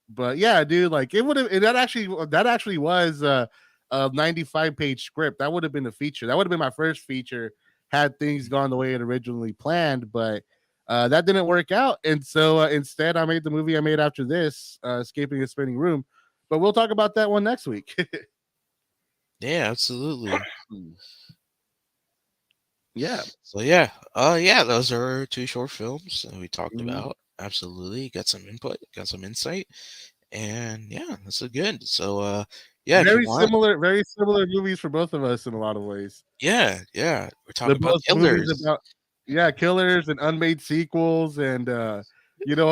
But yeah, dude, like it would have that actually was a 95-page script. That would have been a feature. That would have been my first feature had things gone the way it originally planned, but that didn't work out. And so instead, I made the movie I made after this, Escaping a Spinning Room. But we'll talk about that one next week. Yeah, absolutely. Yeah. So yeah, those are two short films that we talked Mhm. about. Absolutely, got some input, got some insight, and yeah, that's a good. So yeah, if you want, Very similar movies for both of us in a lot of ways. yeah, we're They're talking about both movies killers. about, yeah, killers and unmade sequels and a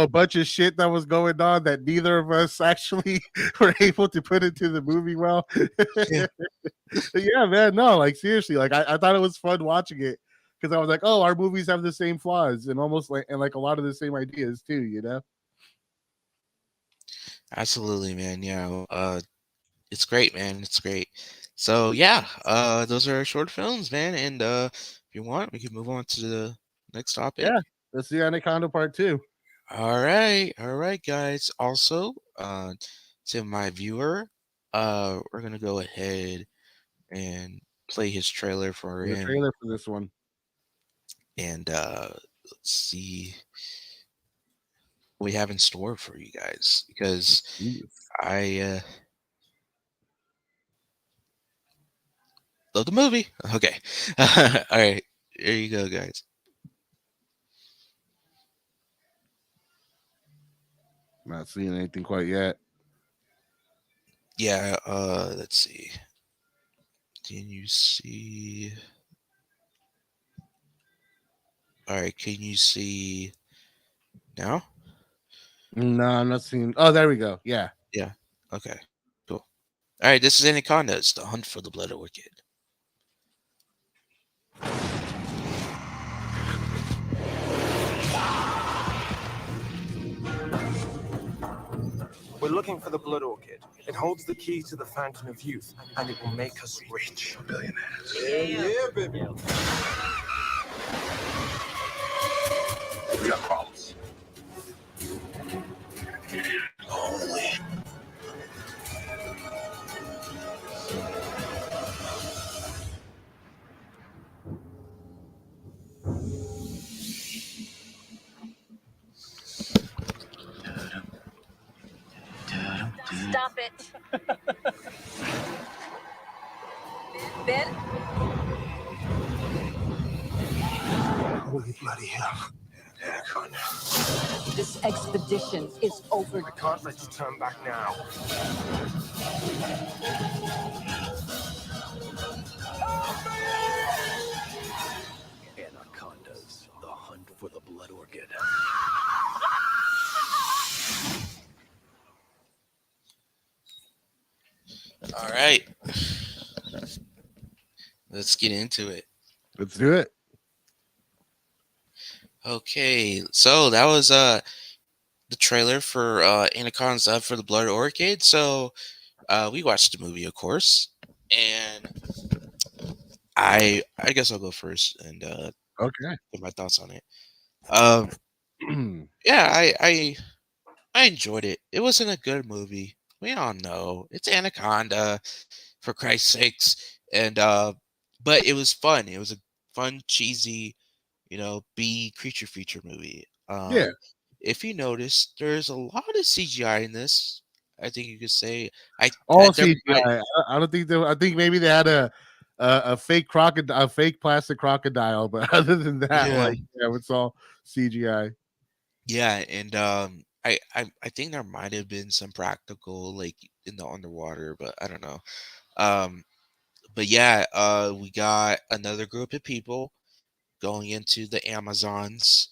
bunch of shit that was going on that neither of us actually were able to put into the movie well. Yeah, Yeah, man, no, like seriously, like I thought it was fun watching it because I was like, oh, our movies have the same flaws and almost like a lot of the same ideas too, you know? absolutely, man. Yeah, it's great, man. It's great. So yeah, those are our short films, man. And if you want, we can move on to the next topic. Yeah, let's see Anaconda Part Two. All right, guys. Also, to my viewer, we're gonna go ahead and play his trailer for The him, trailer for this one. and let's see what we have in store for you guys because Jesus. I love the movie. Okay, all right, here you go, guys. Not seeing anything quite yet. Yeah, let's see. Can you see? All right, can you see now? No, I'm not seeing. Oh, there we go. Yeah. Yeah. Okay. Cool. All right, this is Anaconda. It's the hunt for the blood orchid. We're looking for the blood orchid. It holds the key to the fountain of youth, and it will make us rich. Billionaires. Yeah, baby. We got problems. Stop it. Ben? Holy bloody hell. Anaconda. This expedition is over. I can't let you turn back now. Anacondas, the hunt for the blood orchid. All right. let's get into it. Let's do it. Okay, so that was the trailer for Anaconda for the Blood Orchid. So we watched the movie, of course, and I guess I'll go first and Okay. give my thoughts on it. Um, yeah, I enjoyed it. It wasn't a good movie. We all know it's Anaconda, for Christ's sakes, and but it was fun. It was a fun, cheesy, B creature feature movie. Yeah. If you notice, there's a lot of CGI in this. I think you could say All there might CGI. I don't think I think maybe they had a fake crocodile, a fake plastic crocodile, but other than that, yeah like yeah, it's all CGI. yeah and I think there might have been some practical like in the underwater, but I don't know. Um, but yeah, we got another group of people going into the Amazons,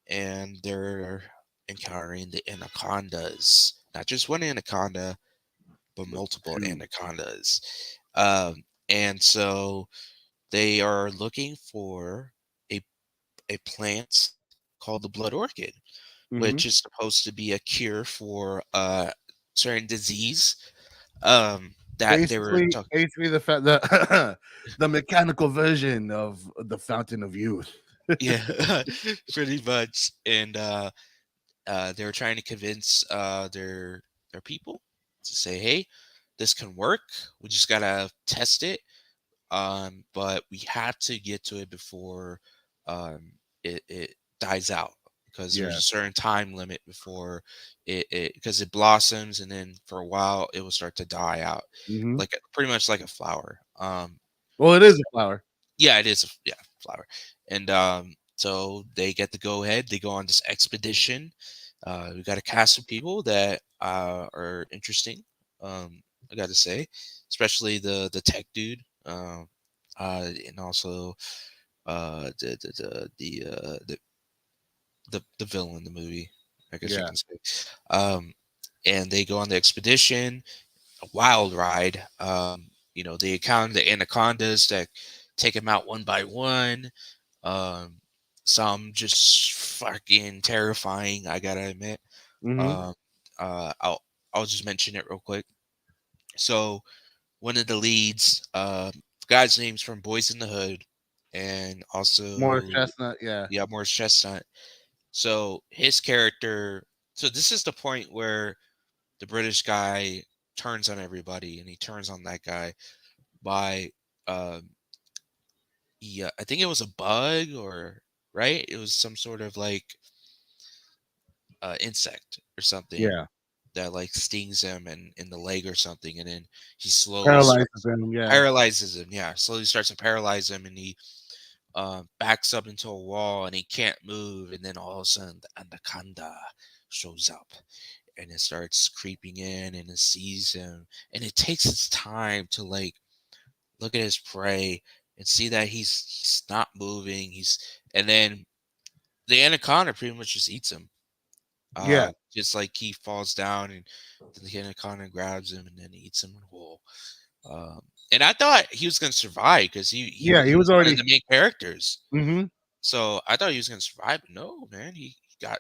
and they're encountering the anacondas. Not just one anaconda, but multiple Two. anacondas. And so they are looking for a plant called the blood orchid, Mm-hmm. which is supposed to be a cure for certain disease. That they were talking. Basically the the mechanical version of the Fountain of Youth. Yeah, pretty much. And they were trying to convince their people to say, "Hey, this can work. We just gotta test it. But we have to get to it before it dies out, because there's Yeah. a certain time limit before it because it blossoms, and then for a while it will start to die out, Mm-hmm. like pretty much like a flower. Well, it is a flower. Yeah, it is yeah, flower. And so they get the go ahead. They go on this expedition. We got a cast of people that are interesting. I got to say, especially the tech dude, and also the villain in the movie, I guess you Yeah. can say. And they go on the expedition, a wild ride. They encounter the anacondas that take them out one by one. Um, some just fucking terrifying, I gotta admit. Mm-hmm. Um, I'll just mention it real quick. So one of the leads, guy's name's from Boys in the Hood, and Morris also Chestnut. Yeah. yeah, Morris Chestnut. So his character. So this is the point where the British guy turns on everybody, and he turns on that guy by, um, yeah, I think it was a bug, or right, it was some sort of like insect or something Yeah. that like stings him in the leg or something, and then he slowly Paralyzes starts them. Yeah. paralyzes him. Yeah, slowly starts to paralyze him, and he backs up into a wall, and he can't move, and then all of a sudden the anaconda shows up, and it starts creeping in, and it sees him, and it takes its time to like look at his prey and see that he's not moving. And then the anaconda pretty much just eats him. Yeah. Just like he falls down, and the anaconda grabs him and then eats him whole. Um, and I thought he was gonna survive because Yeah. He he was was one of already. the main characters. Mm-hmm. So I thought he was gonna survive, but no, man, he got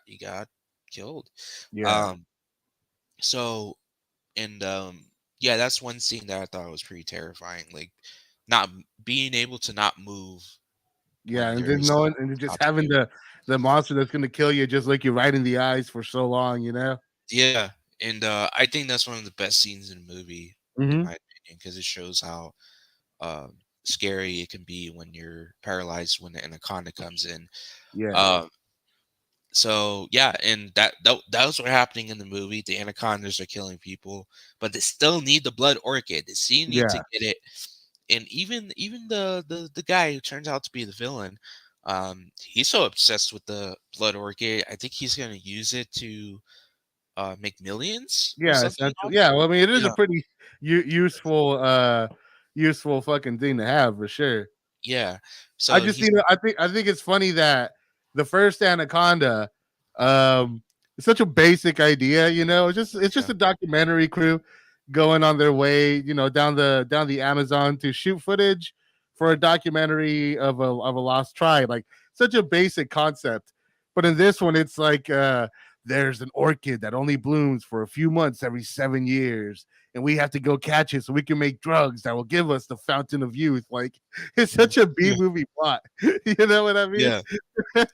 killed. Yeah. Um, so and yeah, that's one scene that I thought was pretty terrifying, like not being able to not move Yeah. when And then there's knowing and then just about to having do. the monster that's gonna kill you just look you right in the eyes for so long, you know? Yeah, and I think that's one of the best scenes in the movie, in Mm-hmm. my opinion, because it shows how scary it can be when you're paralyzed when the anaconda comes in. Yeah. Um, so yeah, and that was what happening in the movie. The anacondas are killing people, but they still need the blood orchid. They still need to Yeah. get it. And even the guy who turns out to be the villain, he's so obsessed with the blood orchid. I think he's gonna use it to make millions or Yeah, something essentially. off Yeah, it. well, I mean, it is a Yeah, pretty useful, useful fucking thing to have for sure. yeah. I So just, he's I think it's funny that the first Anaconda, um, it's such a basic idea, you know. It's just yeah, a documentary crew going on their way, you know, down the Amazon to shoot footage for a documentary of a lost tribe. Like such a basic concept. But in this one, it's like there's an orchid that only blooms for a few months every 7 years, and we have to go catch it so we can make drugs that will give us the fountain of youth. Like it's such a B Yeah. movie plot. You know what I mean? Yeah.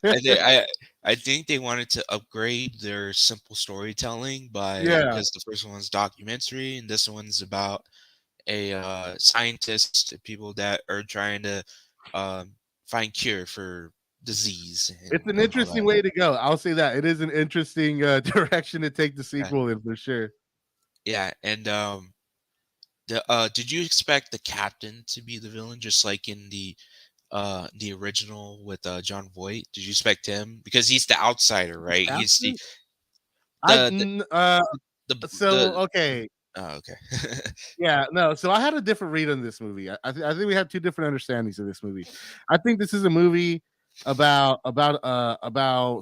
And I think they wanted to upgrade their simple storytelling by Yeah, because the first one's documentary and this one's about a scientist, people that are trying to um, find cure for disease it's an and all interesting that. way to go. I'll say that it is an interesting direction to take the Yeah, sequel in for sure. yeah. And did you expect the captain to be the villain, just like in the original with John Voight? Did you expect him because he's the outsider, right? He's Captain, I the the n- so the okay. oh, okay. Yeah, no. So I had a different read on this movie. I think we have two different understandings of this movie. I think this is a movie about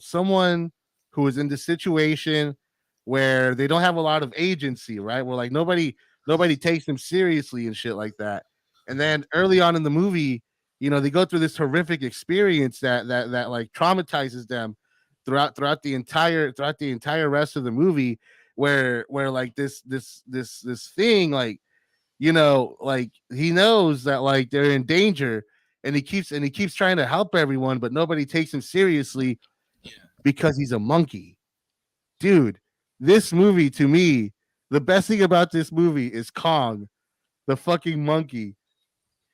someone who is in this situation where they don't have a lot of agency, right? Where like nobody takes them seriously and shit like that. And Mhm. then early on in the movie, they go through this horrific experience that like traumatizes them throughout the entire rest of the movie where like this thing like like he knows that like they're in danger and he keeps trying to help everyone but nobody takes him seriously Yeah. because he's a monkey. Dude, this movie to me, the best thing about this movie is Kong, the fucking monkey.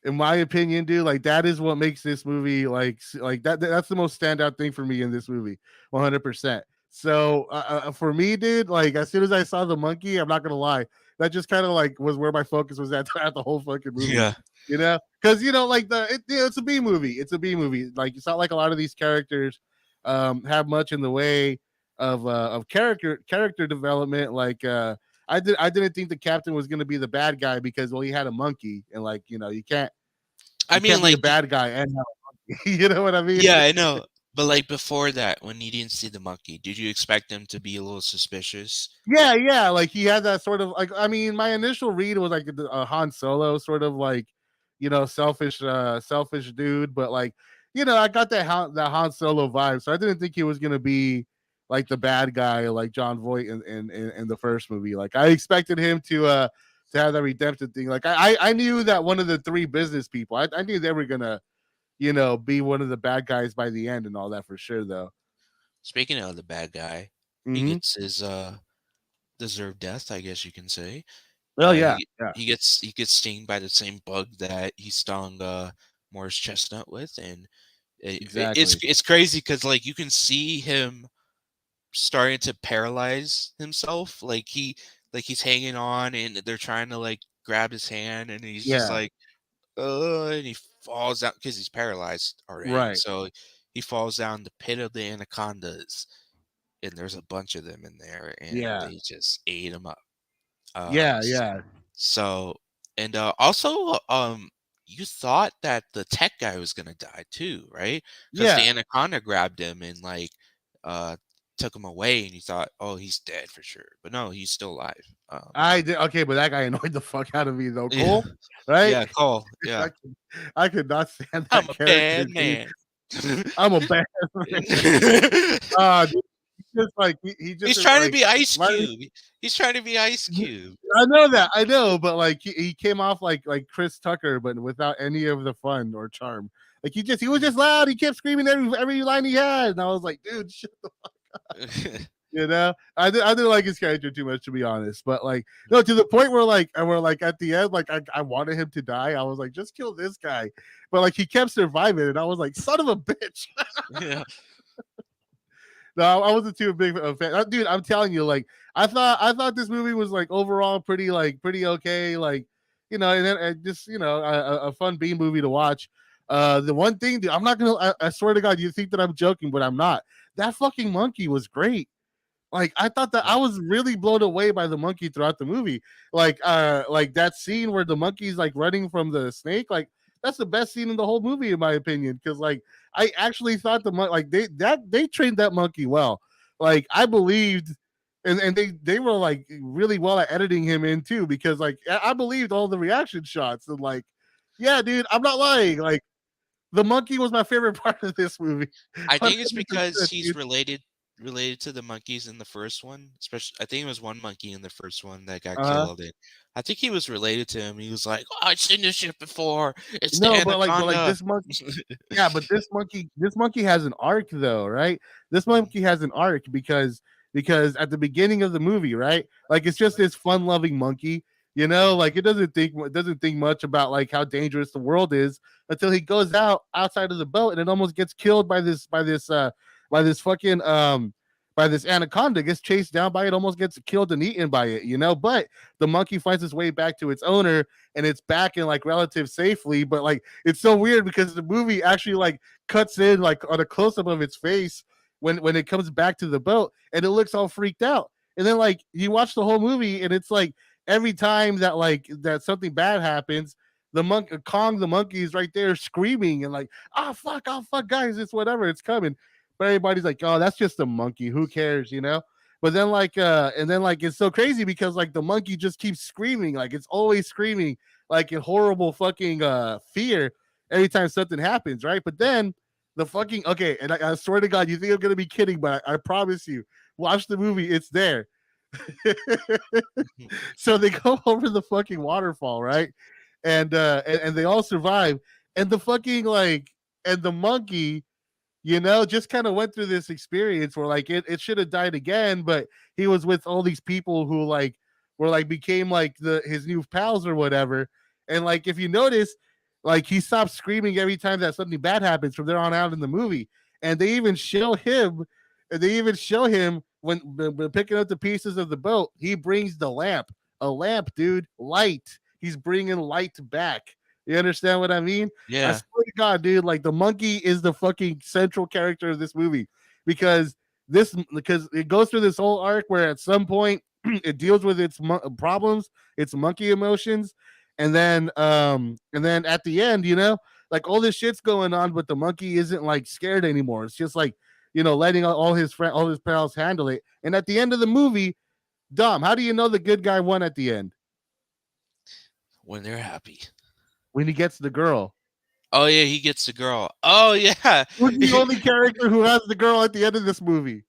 In my opinion, dude, like that is what makes this movie like that's the most standout thing for me in this movie, 100%. So for me, dude, like as soon as I saw the monkey, I'm not gonna lie, that just kind of like was where my focus was at throughout the whole fucking movie. Yeah. Because like it's a B movie. It's a B movie. Like it's not like a lot of these characters have much in the way of character development. Like I didn't think the captain was gonna be the bad guy because well he had a monkey and like you can't I you mean, can't be a like, bad guy and have a monkey. You know what I mean? yeah, I know. But like before that, when you didn't see the monkey, did you expect them to be a little suspicious? Yeah. Like he had that sort of like I mean, my initial read was like a Han Solo sort of like selfish dude, but like I got that Han Solo vibe, so I didn't think he was gonna be like the bad guy like John Voight in the first movie. Like I expected him to have that redemptive thing. Like I knew that one of the three business people, I knew they were gonna be one of the bad guys by the end and all that for sure, though. Speaking of the bad guy, he Mm-hmm. gets his deserved death, I guess you can say. Oh yeah, He yeah, he gets stung by the same bug that he stung Morris Chestnut with, and exactly. it's crazy because like you can see him starting to paralyze himself, like he's hanging on, and they're trying to like grab his hand, and he's just Yeah, like, and he falls out because he's paralyzed already. right. So he falls down the pit of the anacondas, and there's a bunch of them in there, and Yeah, they just ate him up. yeah, yeah, So and also, you thought that the tech guy was gonna die too, right? Because the yeah. anaconda grabbed him and like uh took him away, and you thought, oh, he's dead for sure. But no, he's still alive. I did okay, but that guy annoyed the fuck out of me though. Yeah, Cole, right? yeah, Cole, yeah. I could not stand I'm that a character, bad dude. man. I'm a bad man. Dude, he's just like he just He's is trying to like be Ice right. Cube. He's trying to be Ice Cube. I know that. I know, but like he came off like Chris Tucker, but without any of the fun or charm. Like he was just loud. He kept screaming every line he had, and I was like, dude, shit. I didn't like his character too much to be honest, but like no, to the point where like at the end, like I wanted him to die. I was like, just kill this guy, but like he kept surviving, and I was like, son of a bitch. Yeah. No, I wasn't too big of a fan. Dude, I'm telling you, like I thought this movie was like overall pretty okay, like and then just a fun B movie to watch. The one thing, dude, I'm not gonna. I swear to God, you think that I'm joking, but I'm not. That fucking monkey was great. Like I thought that I Yeah. was really blown away by the monkey throughout the movie. Like that scene where the monkey's like running from the snake, like that's the best scene in the whole movie, in my opinion. Because like I actually thought like they trained that monkey well. Like I believed, and they were like really well at editing him in too. Because like I believed all the reaction shots and like Yeah, dude, I'm not lying. Like the monkey was my favorite part of this movie. I think it's because 100%, he's dude. related to the monkeys in the first one. Especially, I think it was one monkey in the first one that got Uh, killed. And I think he was related to him. He was like, "Oh, I've seen this shit before. It's the no, but like anaconda." this monkey. Yeah, but this monkey has an arc though, right? This Mhm. monkey has an arc because at the beginning of the movie, right? Like it's just this fun-loving monkey, like it doesn't think much about like how dangerous the world is until he goes outside of the boat and it almost gets killed by this fucking by this anaconda, gets chased down by it, almost gets killed and eaten by it. But the monkey finds its way back to its owner and it's back in like relative safely. But like it's so weird because the movie actually like cuts in like on a close up of its face when it comes back to the boat and it looks all freaked out. And then like you watch the whole movie and it's like every time that something bad happens, Kong the monkey is right there screaming and like, oh fuck, guys, it's whatever, it's coming. But everybody's like, oh, that's just a monkey. Who cares? But then and then like it's so crazy because like the monkey just keeps screaming, like it's always screaming like in horrible fucking fear every time something happens, right? But then the fucking okay, and I swear to God, you think I'm gonna be kidding, but I promise you, watch the movie, it's there. So they go over the fucking waterfall, right? And they all survive, and the fucking like and the monkey just kind of went through this experience where like it should have died again, but he was with all these people who like were like became like his new pals or whatever. And like if you notice, like he stops screaming every time that something bad happens from there on out in the movie. And they even show him when picking up the pieces of the boat, he brings the lamp. A lamp, dude, light. He's bringing light back. You understand what I mean? I Yeah. swear to God, dude, like the monkey is the fucking central character of this movie because it goes through this whole arc where at some point it deals with its problems, its monkey emotions, and then at the end, like all this shit's going on, but the monkey isn't like scared anymore. It's just like letting all his pals handle it. And at the end of the movie, Dom, how do you know the good guy won at the end? When they're happy. When he gets the girl. Oh yeah, he gets the girl. Oh yeah. Who's the only character who has the girl at the end of this movie?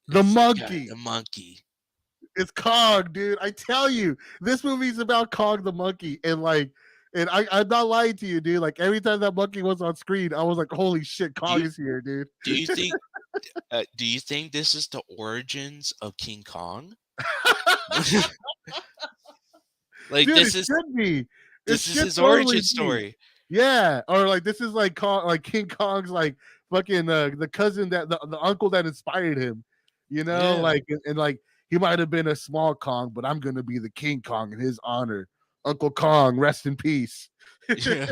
The It's the guy, monkey. the monkey. It's Kong, dude. I tell you, this movie's about Kong the monkey, and I'm not lying to you, dude. Like every time that monkey was on screen, I was like, "Holy shit, Do Kong you is here, dude!" do you think do you think this is the origins of King Kong? Like Dude, it should be. It this is should his totally origin be. story. Yeah, or like this is like King Kong's like fucking the cousin the uncle that inspired him. Yeah. Like and like he might have been a small Kong, but I'm gonna be the King Kong in his honor. Uncle Kong, rest in peace. Yeah.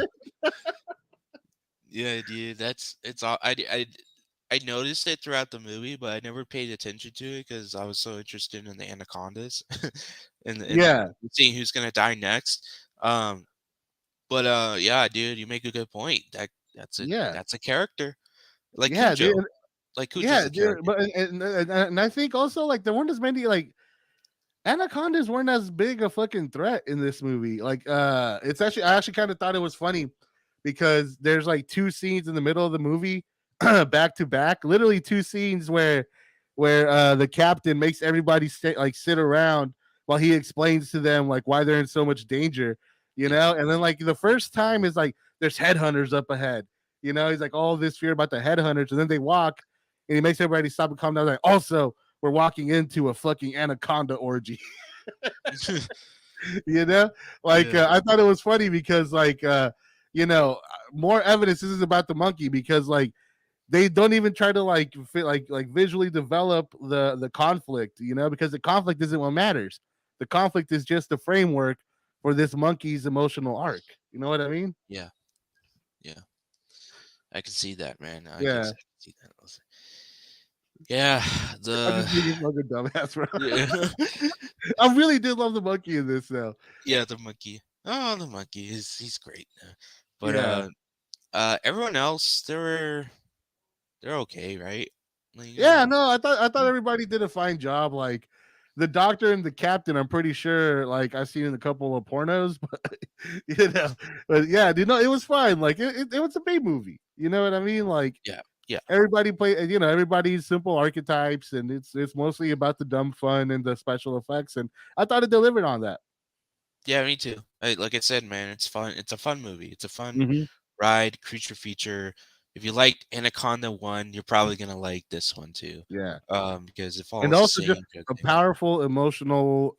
Yeah, dude. That's it's all I noticed it throughout the movie, but I never paid attention to it because I was so interested in the anacondas and Yeah, seeing who's gonna die next. Um, but yeah, dude, you make a good point. yeah, That's a character like yeah, dude. Cujo. Like Cujo's Yeah, a dude. character. But and I think also like there weren't as many like anacondas weren't as big a fucking threat in this movie. Like it's actually I actually kind of thought it was funny because there's like two scenes in the middle of the movie back to back, literally two scenes where the captain makes everybody sit around while he explains to them like why they're in so much danger, Yeah. and then like the first time is like there's headhunters up ahead. He's like all this fear about the headhunters, and then they walk and he makes everybody stop and calm down. Like, also, we're walking into a fucking anaconda orgy. you know, like Yeah. I thought it was funny because you know, more evidence this is about the monkey because like they don't even try to like visually develop the conflict, because the conflict isn't what matters. The conflict is just the framework for this monkey's emotional arc. You know what I mean? Yeah. Yeah. I can see that, man. Yeah. I can see that. Yeah. I'm The just being a fucking dumbass, bro. yeah. I really did love the monkey in this though. Yeah, the monkey. Oh, the monkey is he's great. But Yeah. everyone else they're okay, right? Like, Yeah, no, I thought everybody did a fine job. Like the doctor and the captain, I'm pretty sure, like I've seen in a couple of pornos, but you know, but yeah, dude, no, it was fine. Like it was a B movie. You know what I mean? Like Yeah, yeah, everybody play, you know, everybody's simple archetypes, and it's mostly about the dumb fun and the special effects, and I thought it delivered on that. yeah. Me too. Like I said, man, it's fun. It's a fun movie. It's a fun Mhm. ride, creature feature. If you liked Anaconda 1, you're probably gonna like this one too. Yeah. Because it And follows the also just same a thing. powerful emotional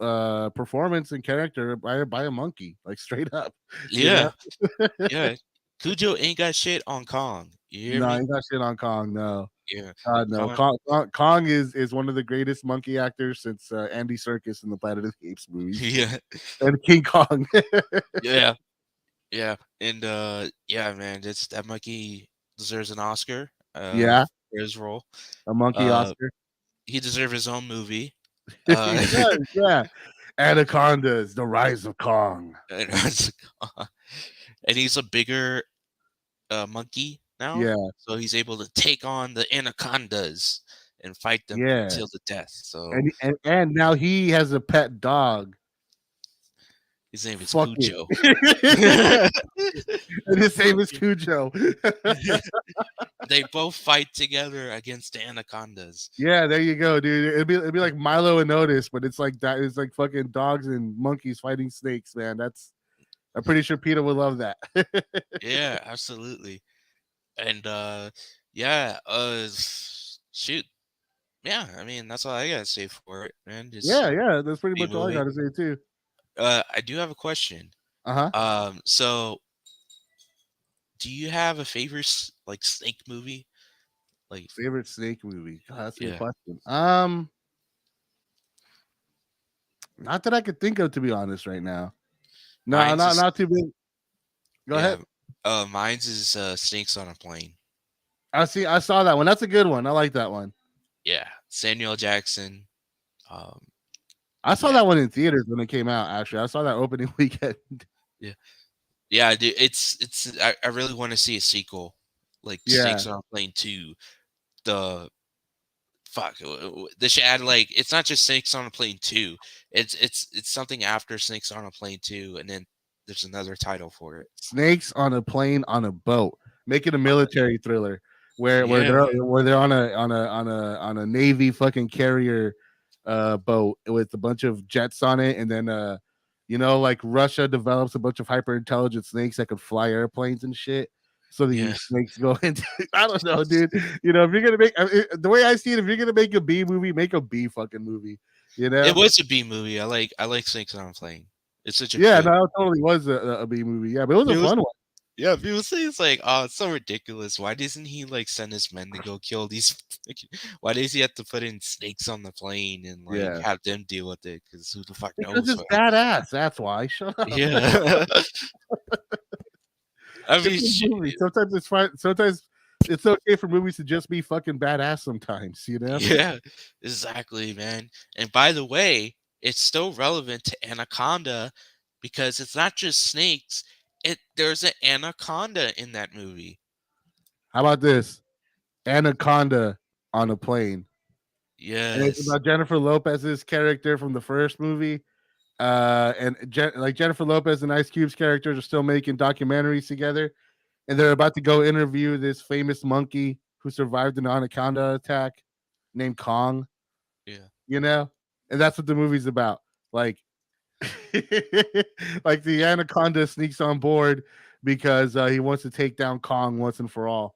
performance and character by a monkey, like straight up. You know? Yeah, yeah. Cujo ain't got shit on Kong. You hear No, I me? ain't got shit on Kong. No, Yeah. God, no. Kong. Kong is one of the greatest monkey actors since Andy Serkis in the Planet of the Apes movies, Yeah. and King Kong. Yeah. Yeah. And yeah, man, that monkey deserves an Oscar Yeah, for his role. a monkey Uh Oscar. he deserves his own movie. He Uh does. Yeah, Anacondas: The Rise of Kong. and and he's a bigger monkey now, Yeah, so he's able to take on the anacondas and fight them yeah, till the death. So and now he has a pet dog. his name is Fuck it. Cujo. And his name is Cujo. They both fight together against the anacondas. Yeah, there you go, dude. It'd be like Milo and Otis, but it's like that. It's like fucking dogs and monkeys fighting snakes, man. I'm pretty sure Peter would love that. Yeah, absolutely. And yeah, shoot. Yeah, I mean that's all I gotta say for it, man. Just yeah, that's pretty B much all I movie. gotta say too. I do have a question. Uh-huh. So do you have a favorite like snake movie? Like, Favorite snake movie. God, that's a good yeah, question. Not that I could think of, to be honest, right now. No, mine's is not too big. Go yeah, ahead. mine's is Snakes on a Plane. I saw that one. That's a good one. I like that one. Yeah, Samuel Jackson. Um, I saw yeah, that one in theaters when it came out. Actually, I saw that opening weekend. yeah, yeah. Dude, it's. I really want to see a sequel, like Yeah, Snakes on a Plane 2. The fuck, they should add like it's not just Snakes on a Plane 2. It's something after Snakes on a Plane 2, and then there's another title for it. snakes on a plane on a boat. Make it a military thriller Yeah, where they're on a navy fucking carrier boat with a bunch of jets on it, and then you know, like Russia develops a bunch of hyper intelligent snakes that could fly airplanes and shit. So yeah. these snakes go into I don't know, dude. You know, if you're gonna make the way I see it, if you're gonna make a B movie, make a B fucking movie. You It know? was a B movie. I like Snakes on a Plane. It's such a Yeah, good. no, it totally was a B movie. Yeah, but it was a It was fun one. Yeah, people say it's like, oh, it's so ridiculous. Why doesn't he like send his men to go kill these? Why does he have to put in snakes on the plane and like Yeah. have them deal with it? Because who the fuck Because knows it's what? badass. That's why. Shut up. Yeah, I It's mean, a movie. shit. Sometimes it's fine. Sometimes it's okay for movies to just be fucking badass sometimes, you know? Yeah, exactly, man. And by the way, it's still relevant to Anaconda because it's not just snakes. There's an anaconda in that movie. How about this? Anaconda on a plane. And it's Yes. about Jennifer Lopez's character from the first movie. And like Jennifer Lopez and Ice Cube's characters are still making documentaries together. And they're about to go interview this famous monkey who survived an anaconda attack named Kong, Yeah. you know? And that's what the movie's about. Like, like the anaconda sneaks on board because he wants to take down Kong once and for all.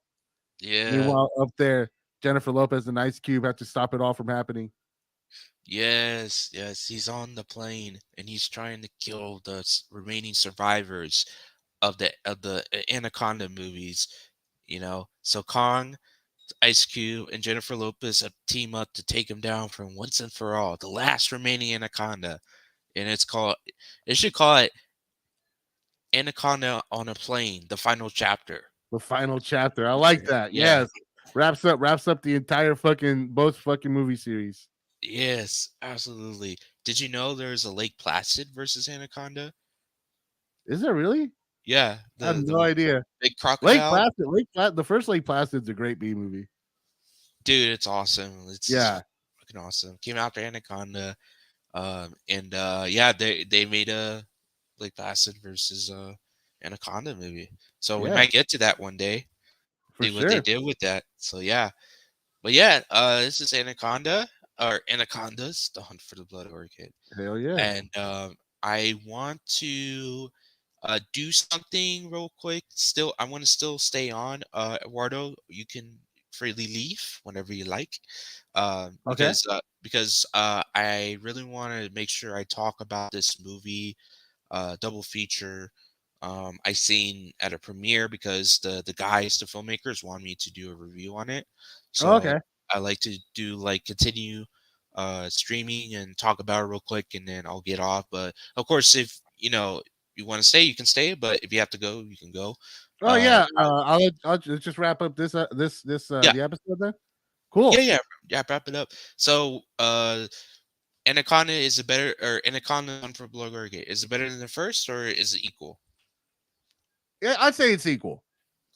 Yeah. Meanwhile, up there, Jennifer Lopez and Ice Cube have to stop it all from happening. Yes, yes, he's on the plane and he's trying to kill the remaining survivors of the Anaconda movies, you know. So Kong, Ice Cube, and Jennifer Lopez team up to take him down from once and for all, the last remaining Anaconda, and it should call it Anaconda on a Plane, the final chapter. The final chapter. I like that. Yeah, Yes. Wraps up the entire fucking both fucking movie series. yes, absolutely. Did you know there's a Lake Placid versus Anaconda? Is there really? Yeah, I have no the idea. big Lake crocodile. Placid. The first Lake Placid's a great B movie. Dude, it's awesome. It's Yeah. fucking awesome. Came out after Anaconda. And yeah, they made a like Bassett versus Anaconda movie. So we Yeah, might get to that one day. for See what they sure. did with that. So yeah, but yeah, this is Anaconda or Anacondas, The Hunt for the Blood Orchid, Hell yeah. and I want to do something real quick. Still, I want to still stay on. Eduardo, you can freely leave whenever you like, Okay. because I really want to make sure I talk about this movie double feature I seen at a premiere because the guys, the filmmakers, want me to do a review on it. So Okay. I like to do like continue streaming and talk about it real quick, and then I'll get off. But of course, if you want to stay, you can stay. But if you have to go, you can go. Oh yeah. Uh, I'll just wrap up this yeah, the episode then. yeah, Cool. yeah, yeah. Wrap it up. So Anaconda is a better or Anaconda on for Blood Gate. Is it better than the first or is it equal? Yeah, I'd say it's equal.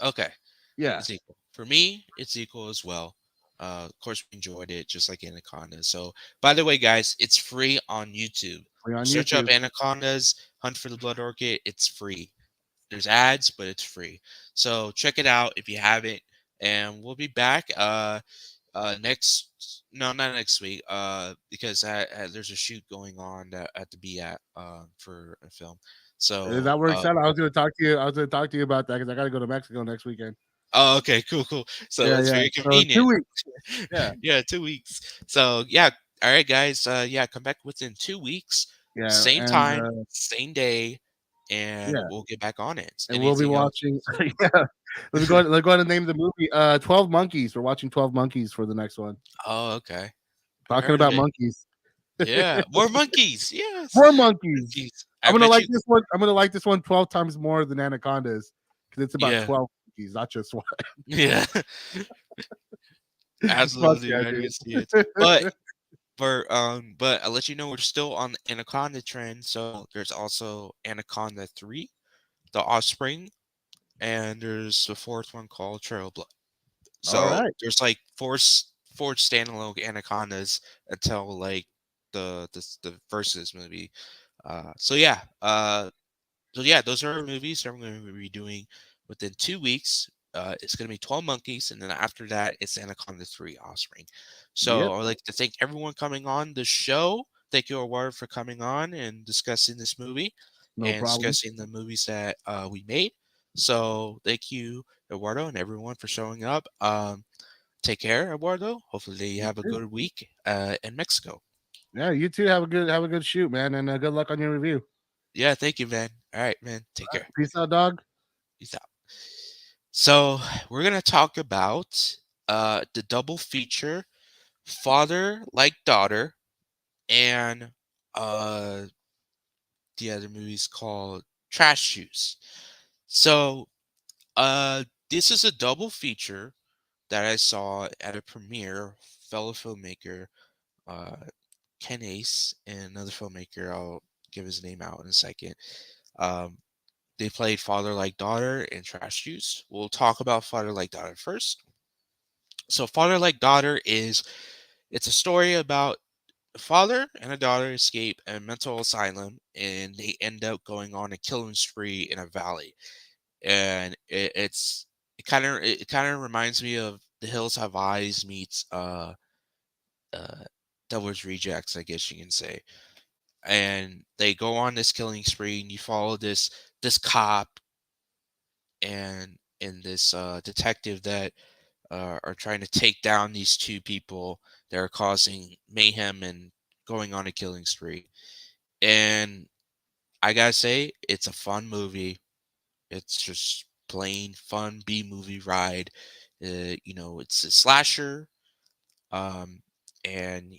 Okay. Yeah. It's equal. For me, it's equal as well. Of course, we enjoyed it just like Anaconda. So, by the way, guys, it's free on YouTube. We're on Search up YouTube. Anacondas, Hunt for the Blood Orchid. It's free. There's ads, but it's free. So check it out if you haven't. And we'll be back next no not next week because there's a shoot going on at the be at for a film. So That works out. I was gonna talk to you. I was gonna talk to you about that because I gotta go to Mexico next weekend. oh, okay, cool. So Yeah, it's yeah. very So convenient. 2 weeks. Yeah. Yeah, 2 weeks. So yeah, all right, guys. Yeah, come back within 2 weeks, Yeah. same And time, same day, and yeah. we'll get back on it. And we'll be Anything else? watching. Yeah. Let's go ahead and name the movie 12 Monkeys. We're watching 12 Monkeys for the next one. Oh, okay. Never Talking heard of about it. monkeys. Yeah, more monkeys. Yes, More monkeys. monkeys. I bet you. I'm gonna like this one 12 times more than Anacondas because it's about Yeah, 12 monkeys, not just one. yeah. Fuck Absolutely, yeah, man. You can see it. dude. But I'll let you know we're still on the Anaconda trend. So there's also Anaconda 3, The Offspring, and there's the fourth one called Trail Blood. All So right. there's like four standalone Anacondas until like the versus movie. So yeah. So yeah, those are our movies that we're going to be doing within 2 weeks. It's going to be 12 Monkeys, and then after that, it's Anaconda 3 Offspring. So Yep. I would like to thank everyone coming on the show. Thank you, Award, for coming on and discussing this movie No and problem. discussing the movies that we made. So thank you, Eduardo, and everyone for showing up. Take care, Eduardo. Hopefully you You have a too. good week in Mexico. Yeah, you too. Have a good shoot, man, and good luck on your review. Yeah, thank you, man. All right, man. Take care. Peace out, dog. Peace out. So we're gonna talk about the double feature, Father Like Daughter, and uh, the other movie's called Trash Shoes. So this is a double feature that I saw at a premiere. Fellow filmmaker uh, Ken Ace and another filmmaker. I'll give his name out in a second. Um, they played Father Like Daughter and Trash Shoes. We'll talk about Father Like Daughter first. So Father Like Daughter is it's a story about a father and a daughter escape a mental asylum and they end up going on a killing spree in a valley. And it kind of reminds me of The Hills Have Eyes meets uh Devil's Rejects, I guess you can say. And they go on this killing spree and you follow this cop and this detective that are trying to take down these two people that are causing mayhem and going on a killing spree. And I gotta say, it's a fun movie. It's just plain fun B movie ride. It's a slasher, um, and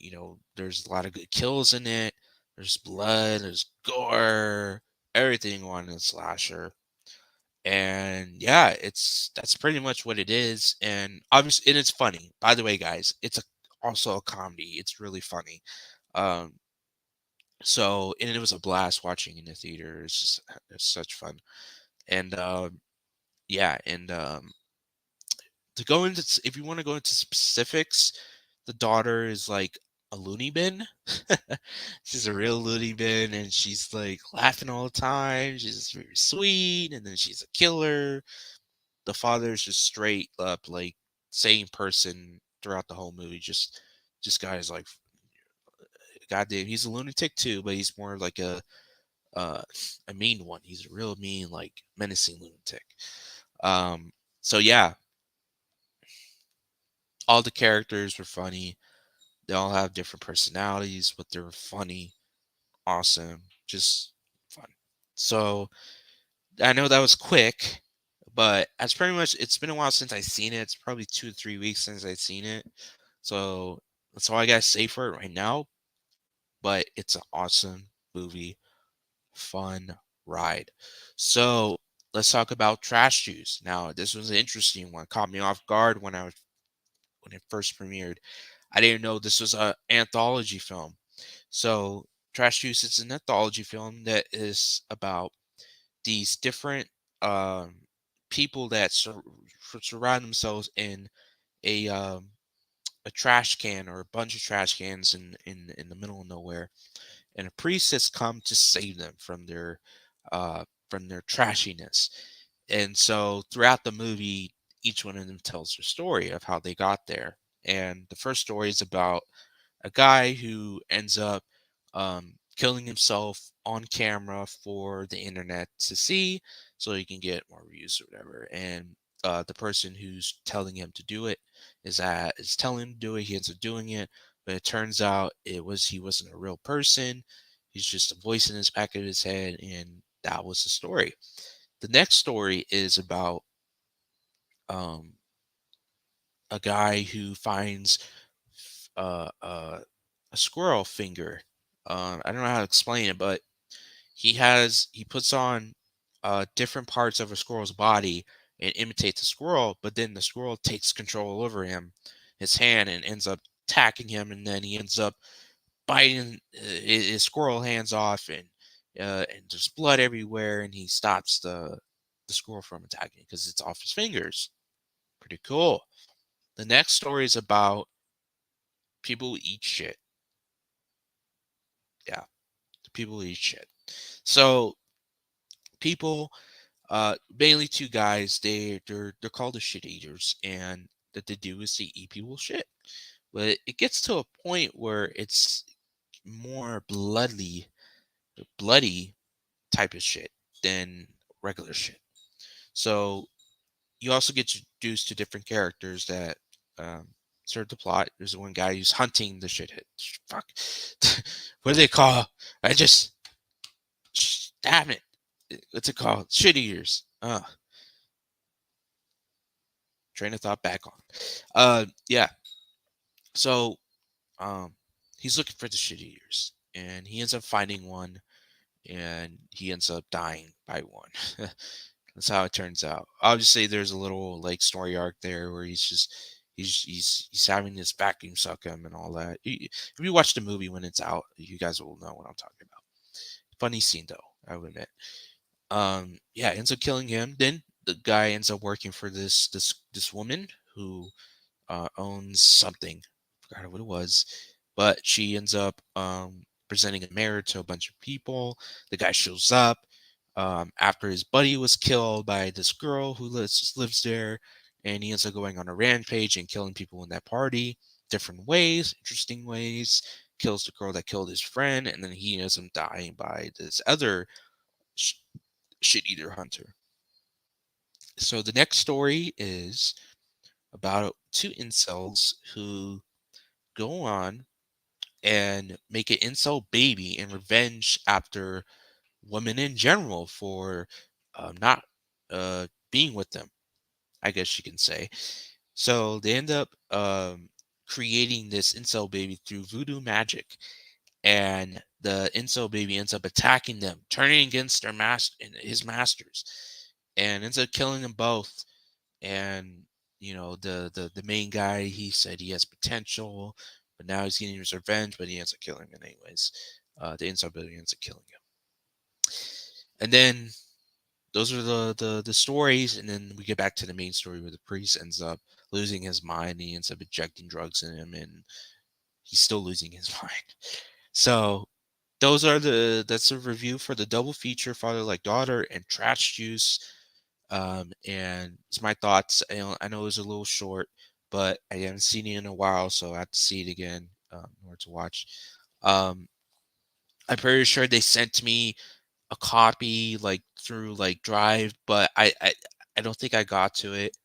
there's a lot of good kills in it. There's blood, there's gore, everything on a slasher. And yeah, that's pretty much what it is. And obviously, and it's funny. By the way, guys, also a comedy. It's really funny. Um, and it was a blast watching in the theater. It's such fun. And yeah, and to go into if you want to go into specifics, the daughter is like a loony bin. she's a real loony bin, and she's like laughing all the time. She's very sweet, and then she's a killer. The father's just straight up like same person throughout the whole movie. Just guys like goddamn, he's a lunatic too, but he's more like uh a mean one. He's a real mean, like menacing lunatic. Um, so yeah, all the characters were funny. They all have different personalities, but they're funny, awesome, just fun. So I know that was quick, but that's pretty much. It's been a while since I've seen it. It's probably 2 to 3 weeks since I've seen it. So that's all I gotta say for it right now. But it's an awesome movie, fun ride. So let's talk about Trash Juice. Now this was an interesting one. Caught me off guard when it first premiered. I didn't know this was an anthology film. So Trash Juice is an anthology film that is about these different um, people that surround themselves in a um, a trash can or a bunch of trash cans in the middle of nowhere, and a priest has come to save them from their trashiness. And so throughout the movie, each one of them tells their story of how they got there. And the first story is about a guy who ends up killing himself on camera for the internet to see so he can get more views or whatever. And the person who's telling him to do it is telling him to do it. He ends up doing it, but it turns out he wasn't a real person. He's just a voice in his back of his head, and that was the story. The next story is about um, a guy who finds uh, uh, a squirrel finger. I don't know how to explain it, but he puts on different parts of a squirrel's body and imitates a squirrel, but then the squirrel takes control over his hand, and ends up attacking him, and then he ends up biting his squirrel hands off, and there's blood everywhere, and he stops the squirrel from attacking because it's off his fingers. Pretty cool. The next story is about people who eat shit. Yeah, people who eat shit. So people, mainly two guys, they're called the shit eaters, and that they do is they eat people's shit. But it gets to a point where it's more bloody type of shit than regular shit. So you also get introduced to different characters that serve the plot. There's one guy who's hunting the shithead. Fuck, what do they call? I just damn it. What's it called? Shit eaters. Train of thought back on. Yeah. So um, he's looking for the shit eaters, and he ends up finding one, and he ends up dying by one. That's how it turns out. Obviously, there's a little like story arc there where he's having this vacuum suck him and all that. If you watch the movie when it's out, you guys will know what I'm talking about. Funny scene though, I would admit. Yeah, ends up killing him. Then the guy ends up working for this woman who owns something. Forgot what it was, but she ends up presenting a mirror to a bunch of people. The guy shows up after his buddy was killed by this girl who lives there, and he ends up going on a rampage and killing people in that party, different ways, interesting ways. Kills the girl that killed his friend, and then he ends up dying by this other sh- shit eater hunter. So the next story is about two incels who go on and make an incel baby in revenge after women in general for not being with them, I guess you can say. So they end up creating this incel baby through voodoo magic, and the incel baby ends up attacking them, turning against his masters, and ends up killing them both. And the main guy, he said he has potential, but now he's getting his revenge, but he ends up killing him anyways. The incel baby ends up killing him, and then those are the stories, and then we get back to the main story where the priest ends up losing his mind. He ends up injecting drugs in him, and he's still losing his mind. So that's a review for the double feature, Father Like Daughter and Trash Juice. And it's my thoughts. I know it was a little short, but I haven't seen it in a while, so I have to see it again in order to watch. Um, I'm pretty sure they sent me a copy like through like Drive, but I don't think I got to it.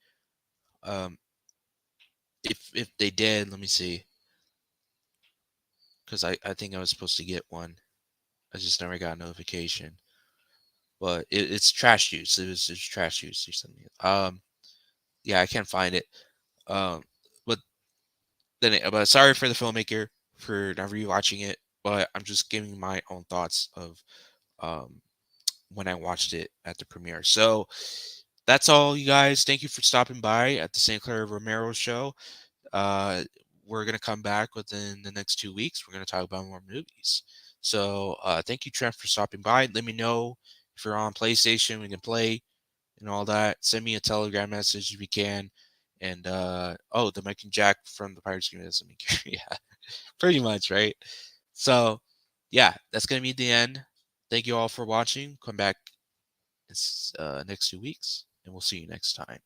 Um, if they did, let me see, because I think I was supposed to get one. I just never got a notification. But it's Trash Juice. It's Trash Juice or something. Yeah, I can't find it. Um, but but sorry for the filmmaker for not rewatching it. But I'm just giving my own thoughts of um when I watched it at the premiere. So that's all, you guys. Thank you for stopping by at the St. Clair Romero show. Uh, we're gonna come back within the next 2 weeks. We're gonna talk about more movies. So thank you, Trent, for stopping by. Let me know if you're on PlayStation. We can play and all that. Send me a Telegram message if you can. And oh, the Mike and Jack from the Pirates game doesn't make yeah, pretty much, right? So yeah, that's gonna be the end. Thank you all for watching. Come back next 2 weeks, and we'll see you next time.